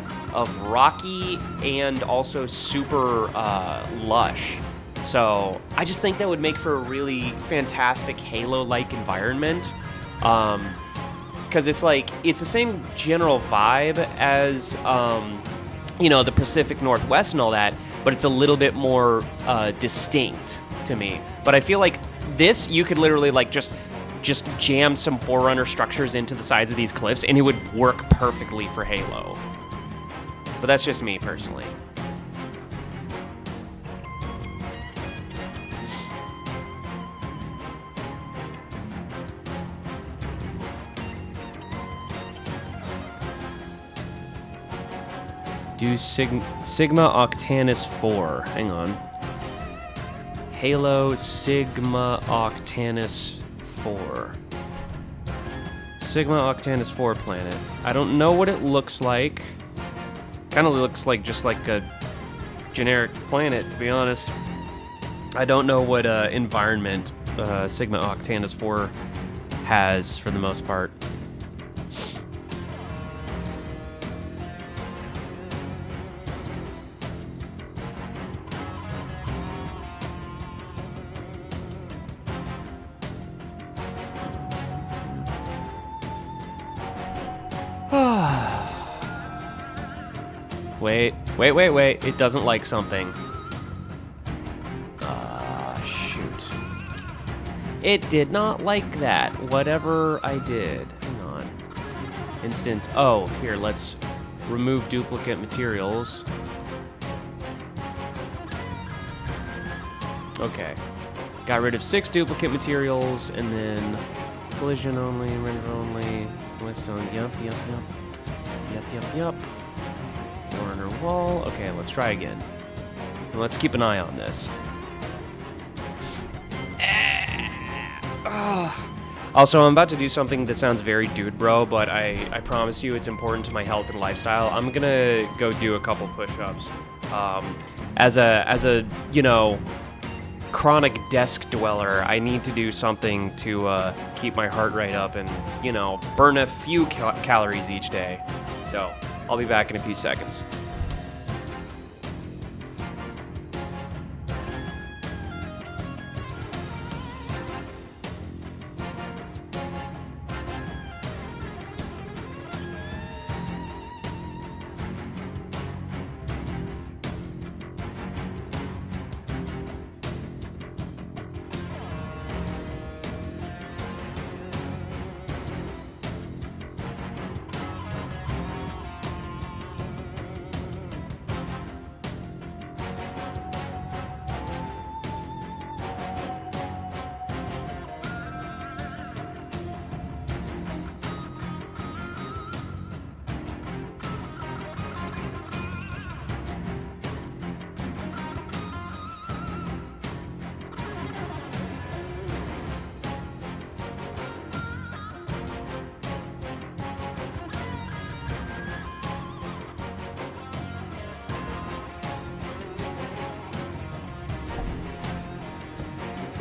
rocky and also super lush. So I just think that would make for a really fantastic Halo-like environment. Because it's like, it's the same general vibe as, you know, the Pacific Northwest and all that, but it's a little bit more distinct to me. But I feel like this, you could literally, like, just jam some Forerunner structures into the sides of these cliffs, and it would work perfectly for Halo. But that's just me, personally. Do Sigma Octantis 4. Hang on. Halo Sigma Octantis 4. Sigma Octantis 4 planet. I don't know what it looks like. Kind of looks like just like a generic planet, to be honest. I don't know what environment Sigma Octantis 4 has for the most part. Wait. It doesn't like something. Shoot. It did not like that, whatever I did. Hang on. Instance. Oh, here, let's remove duplicate materials. Okay. Got rid of 6 duplicate materials, and then collision only, render only, whetstone, yup. Corner wall. Okay, let's try again. And let's keep an eye on this. Also, I'm about to do something that sounds very dude bro, but I promise you it's important to my health and lifestyle. I'm gonna go do a couple push-ups. As a you know, chronic desk dweller, I need to do something to keep my heart rate up and, you know, burn a few calories each day. So I'll be back in a few seconds.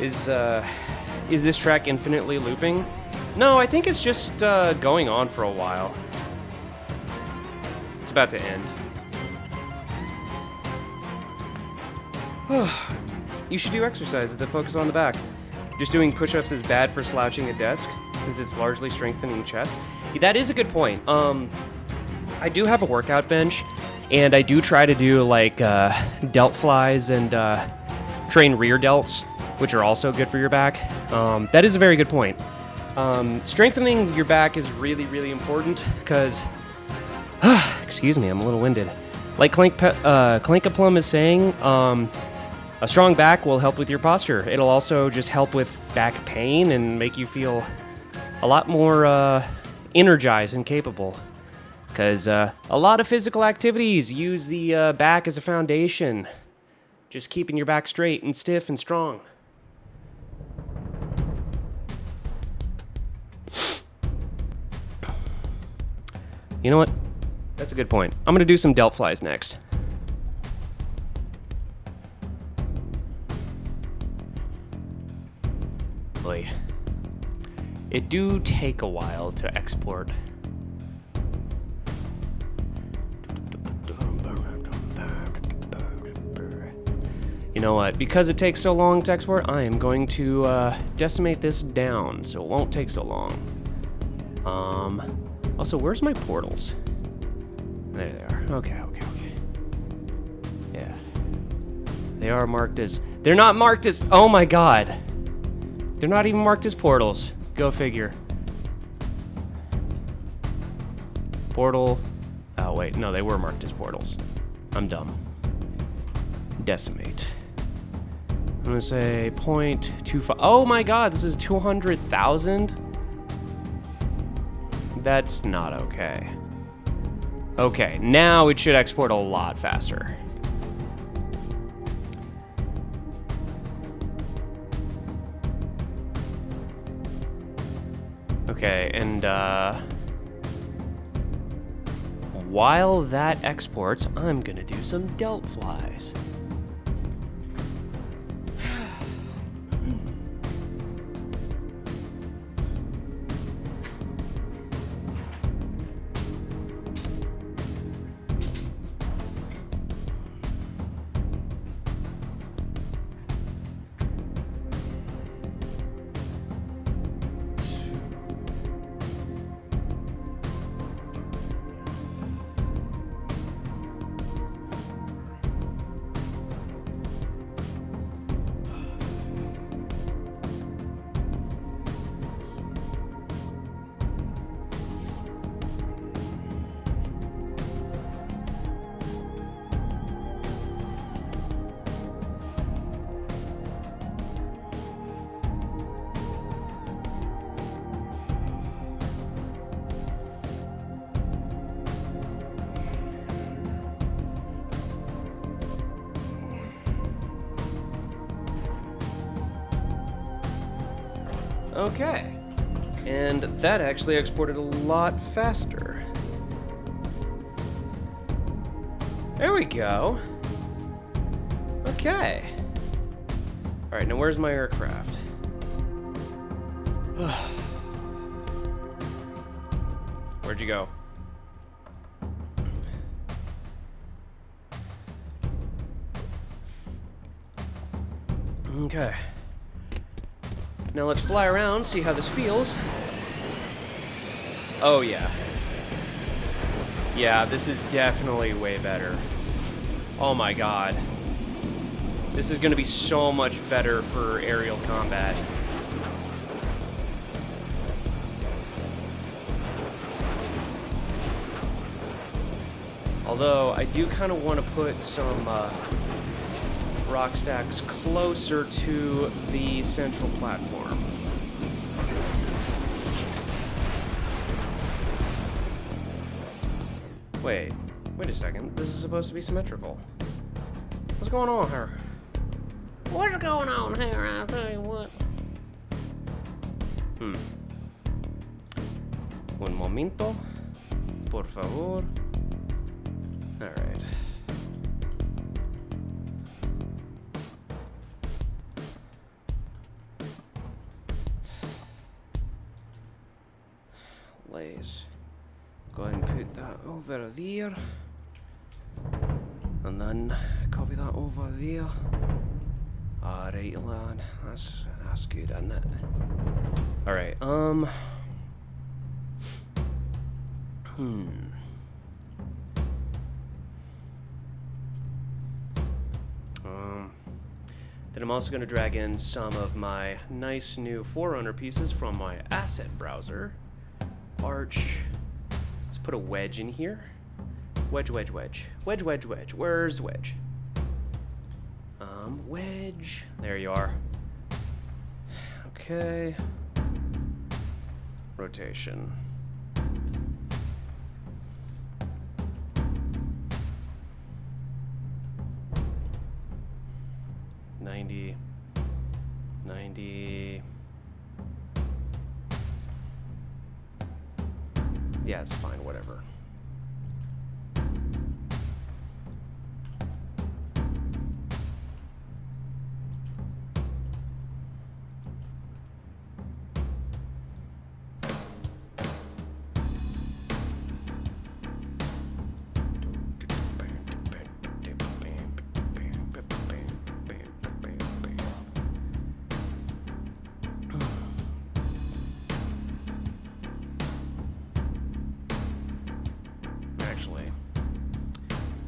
Is this track infinitely looping? No, I think it's just going on for a while. It's about to end. You should do exercises that focus on the back. Just doing push-ups is bad for slouching a desk, since it's largely strengthening chest. That is a good point. I do have a workout bench, and I do try to do like delt flies and train rear delts, which are also good for your back. That is a very good point. Strengthening your back is really, really important because, excuse me, I'm a little winded. Like Clankaplum is saying, a strong back will help with your posture. It'll also just help with back pain and make you feel a lot more energized and capable. Because a lot of physical activities use the back as a foundation. Just keeping your back straight and stiff and strong. You know what? That's a good point. I'm going to do some delt flies next. Boy, it do take a while to export. You know what? Because it takes so long to export, I am going to decimate this down so it won't take so long. Also, where's my portals? There they are. Okay. Yeah. They are marked as... They're not marked as... Oh my god. They're not even marked as portals. Go figure. Portal... Oh wait, no, they were marked as portals. I'm dumb. Decimate. I'm gonna say 0.25... Oh my god, this is 200,000? That's not okay. Okay, now it should export a lot faster. Okay, and while that exports, I'm gonna do some delt flies. Okay, and that actually exported a lot faster. There we go. Okay. All right, now where's my aircraft? Where'd you go? Okay. Now let's fly around, see how this feels. Oh yeah. Yeah, this is definitely way better. Oh my god. This is gonna be so much better for aerial combat. Although, I do kind of want to put some rock stacks closer to the central platform. Wait a second. This is supposed to be symmetrical. What's going on here? What's going on here? I'll tell you what. Un momento. Por favor. Alright. over there. And then copy that over there. Alright, lad. That's good, isn't it? Alright, Then I'm also going to drag in some of my nice new Forerunner pieces from my asset browser. Arch. Let's put a wedge in here. Wedge, wedge, wedge. Wedge, wedge, wedge. Where's wedge? Wedge. There you are. Okay. Rotation. $90. Yeah, it's fine, whatever.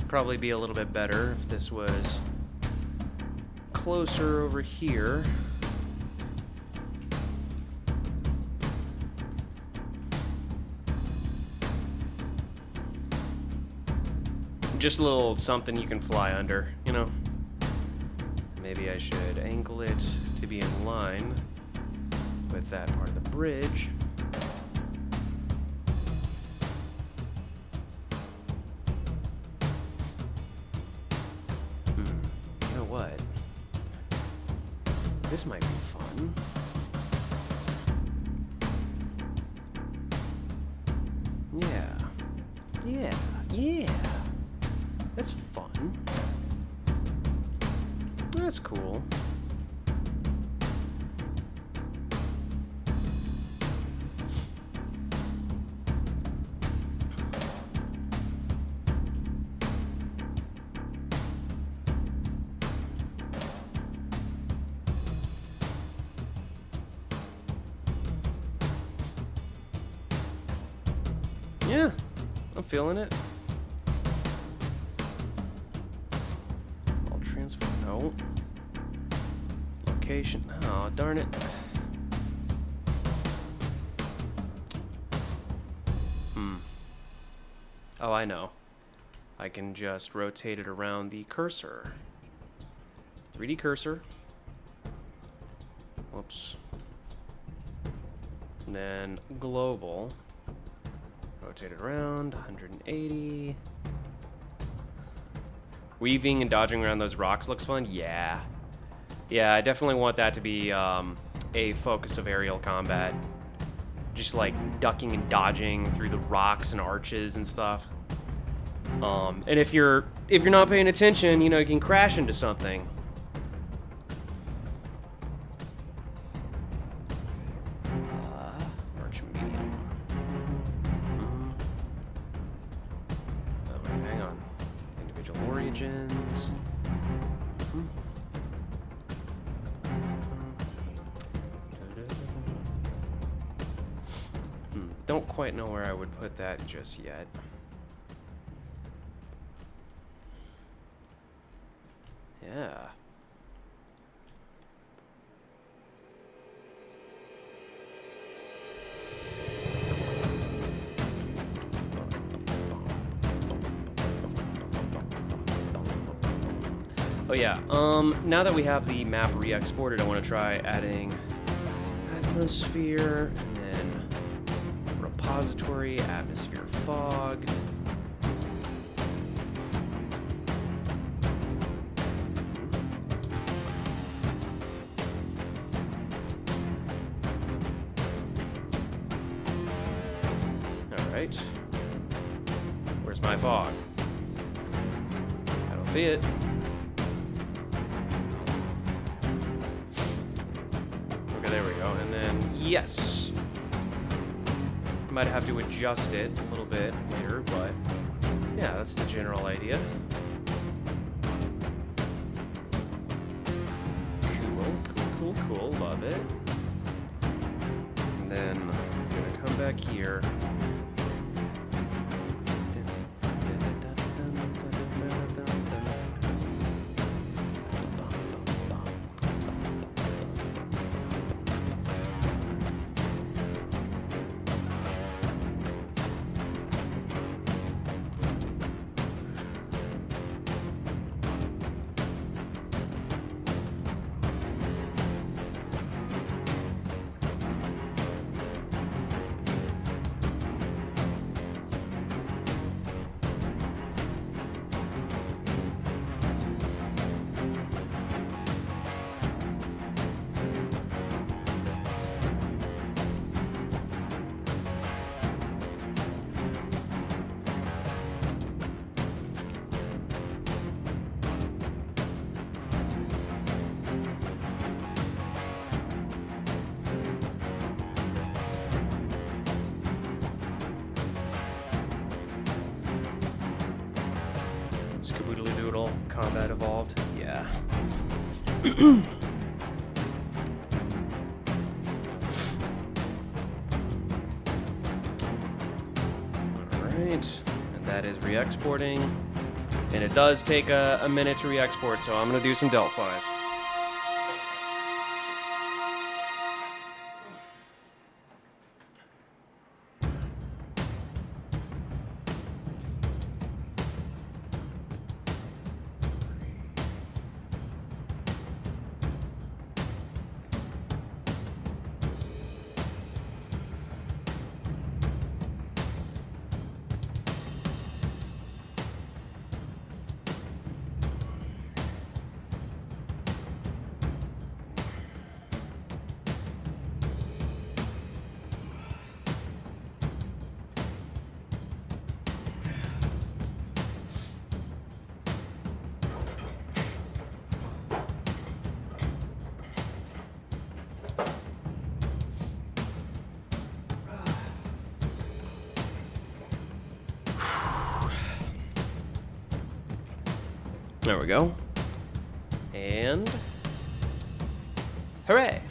Probably be a little bit better if this was closer over here. Just a little something you can fly under, you know? Maybe I should angle it to be in line with that part of the bridge. This might be fun. Yeah. That's fun. That's cool. Yeah, I'm feeling it. I'll transfer. No. Location. Oh, darn it. Oh, I know. I can just rotate it around the cursor. 3D cursor. Whoops. And then global. Rotate it around, 180. Weaving and dodging around those rocks looks fun. Yeah. Yeah, I definitely want that to be a focus of aerial combat. Just like ducking and dodging through the rocks and arches and stuff. And if you're not paying attention, you know, you can crash into something. Arch medium. Oh, wait, hang on. Individual origins. Don't quite know where I would put that just yet. Yeah. Oh yeah, now that we have the map re-exported, I want to try adding atmosphere, and then repository, atmosphere fog. Alright. Where's my fog? I don't see it. Okay, there we go. And then, yes. Might have to adjust it a little bit later, but Yeah, that's the general idea. Cool. Love it. And then I'm gonna come back here. Skaboodly doodle, combat evolved. Yeah. Alright. And that is re-exporting. And it does take a minute to re-export, so I'm going to do some Delphi's. There we go. And hooray!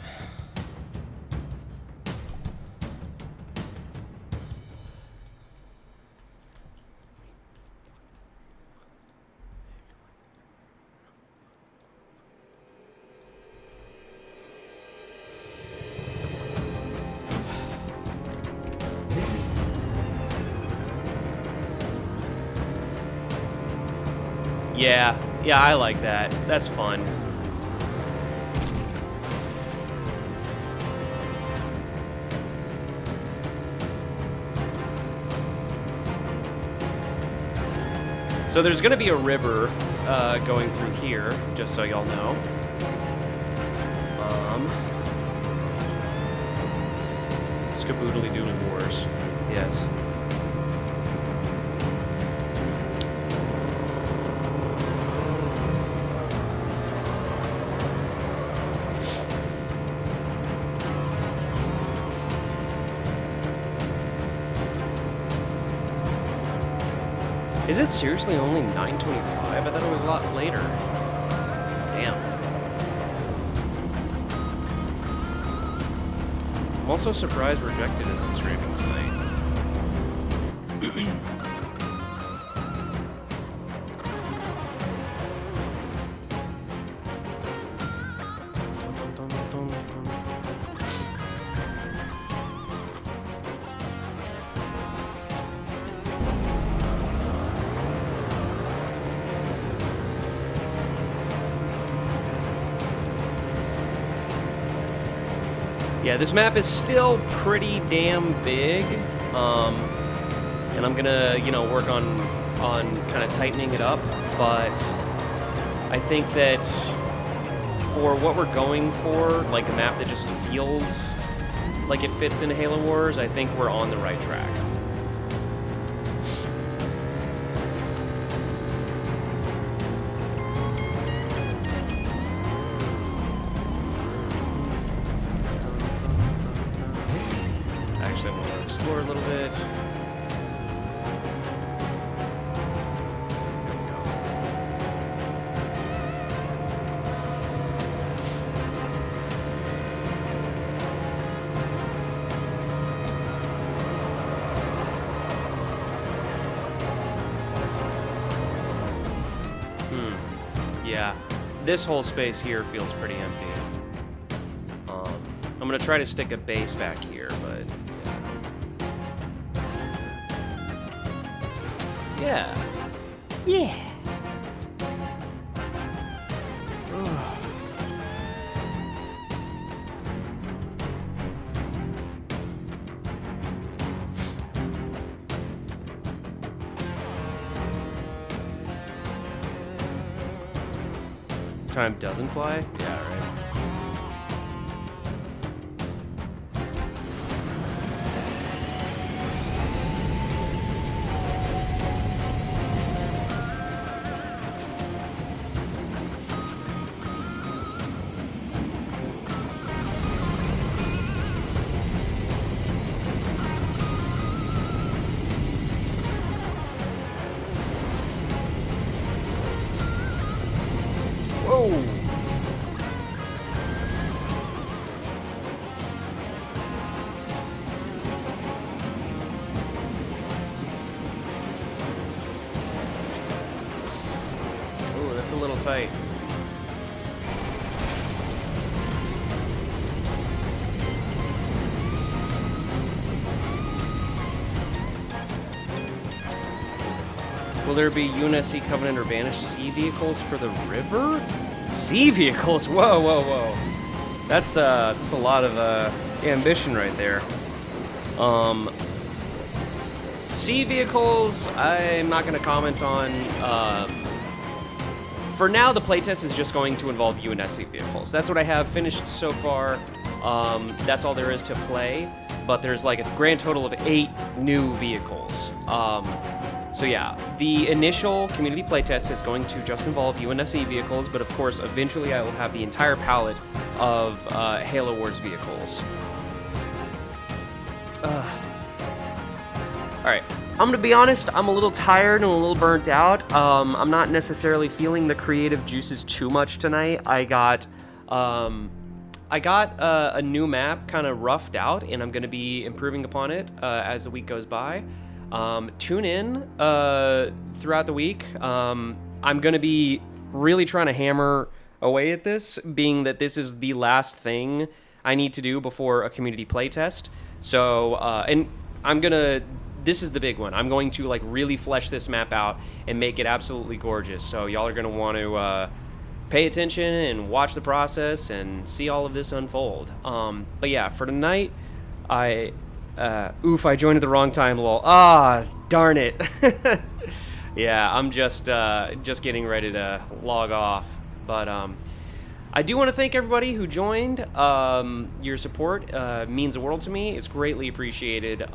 Yeah, I like that. That's fun. So there's going to be a river going through here, just so y'all know. Skaboodly Doodly Wars. Yes. Is it seriously only 9:25? I thought it was a lot later. Damn. I'm also surprised Rejected isn't streaming tonight. Yeah, this map is still pretty damn big, and I'm gonna, work on kind of tightening it up. But I think that for what we're going for, like a map that just feels like it fits into Halo Wars, I think we're on the right track. Actually, I want to explore a little bit. Yeah, this whole space here feels pretty empty. I'm gonna try to stick a base back here, but yeah. Time doesn't fly? Yeah, right. Whoa! Oh, that's a little tight. Will there be UNSC Covenant or Banished Sea vehicles for the river? Sea vehicles? Whoa, whoa, whoa. That's a lot of ambition right there. Sea vehicles, I'm not going to comment on. For now, the playtest is just going to involve UNSC vehicles. That's what I have finished so far. That's all there is to play. But there's like a grand total of 8 new vehicles. So yeah, the initial community playtest is going to just involve UNSC vehicles, but of course, eventually I will have the entire palette of Halo Wars vehicles. Alright, I'm gonna be honest, I'm a little tired and a little burnt out. I'm not necessarily feeling the creative juices too much tonight. I got a new map kind of roughed out, and I'm gonna be improving upon it as the week goes by. Tune in throughout the week. I'm going to be really trying to hammer away at this, being that this is the last thing I need to do before a community playtest. So, and this is the big one. I'm going to like really flesh this map out and make it absolutely gorgeous. So y'all are going to want to pay attention and watch the process and see all of this unfold. But yeah, for tonight, oof, I joined at the wrong time, lol. Ah, darn it. Yeah, I'm just getting ready to log off. But I do want to thank everybody who joined. Your support means the world to me. It's greatly appreciated.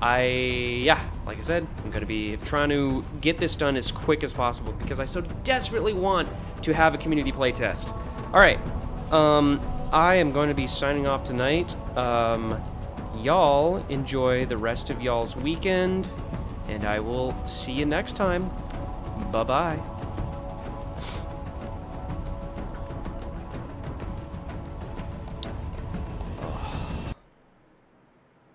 Yeah, like I said, I'm going to be trying to get this done as quick as possible because I so desperately want to have a community playtest. All right, I am going to be signing off tonight. Y'all enjoy the rest of y'all's weekend, and I will see you next time. Bye-bye.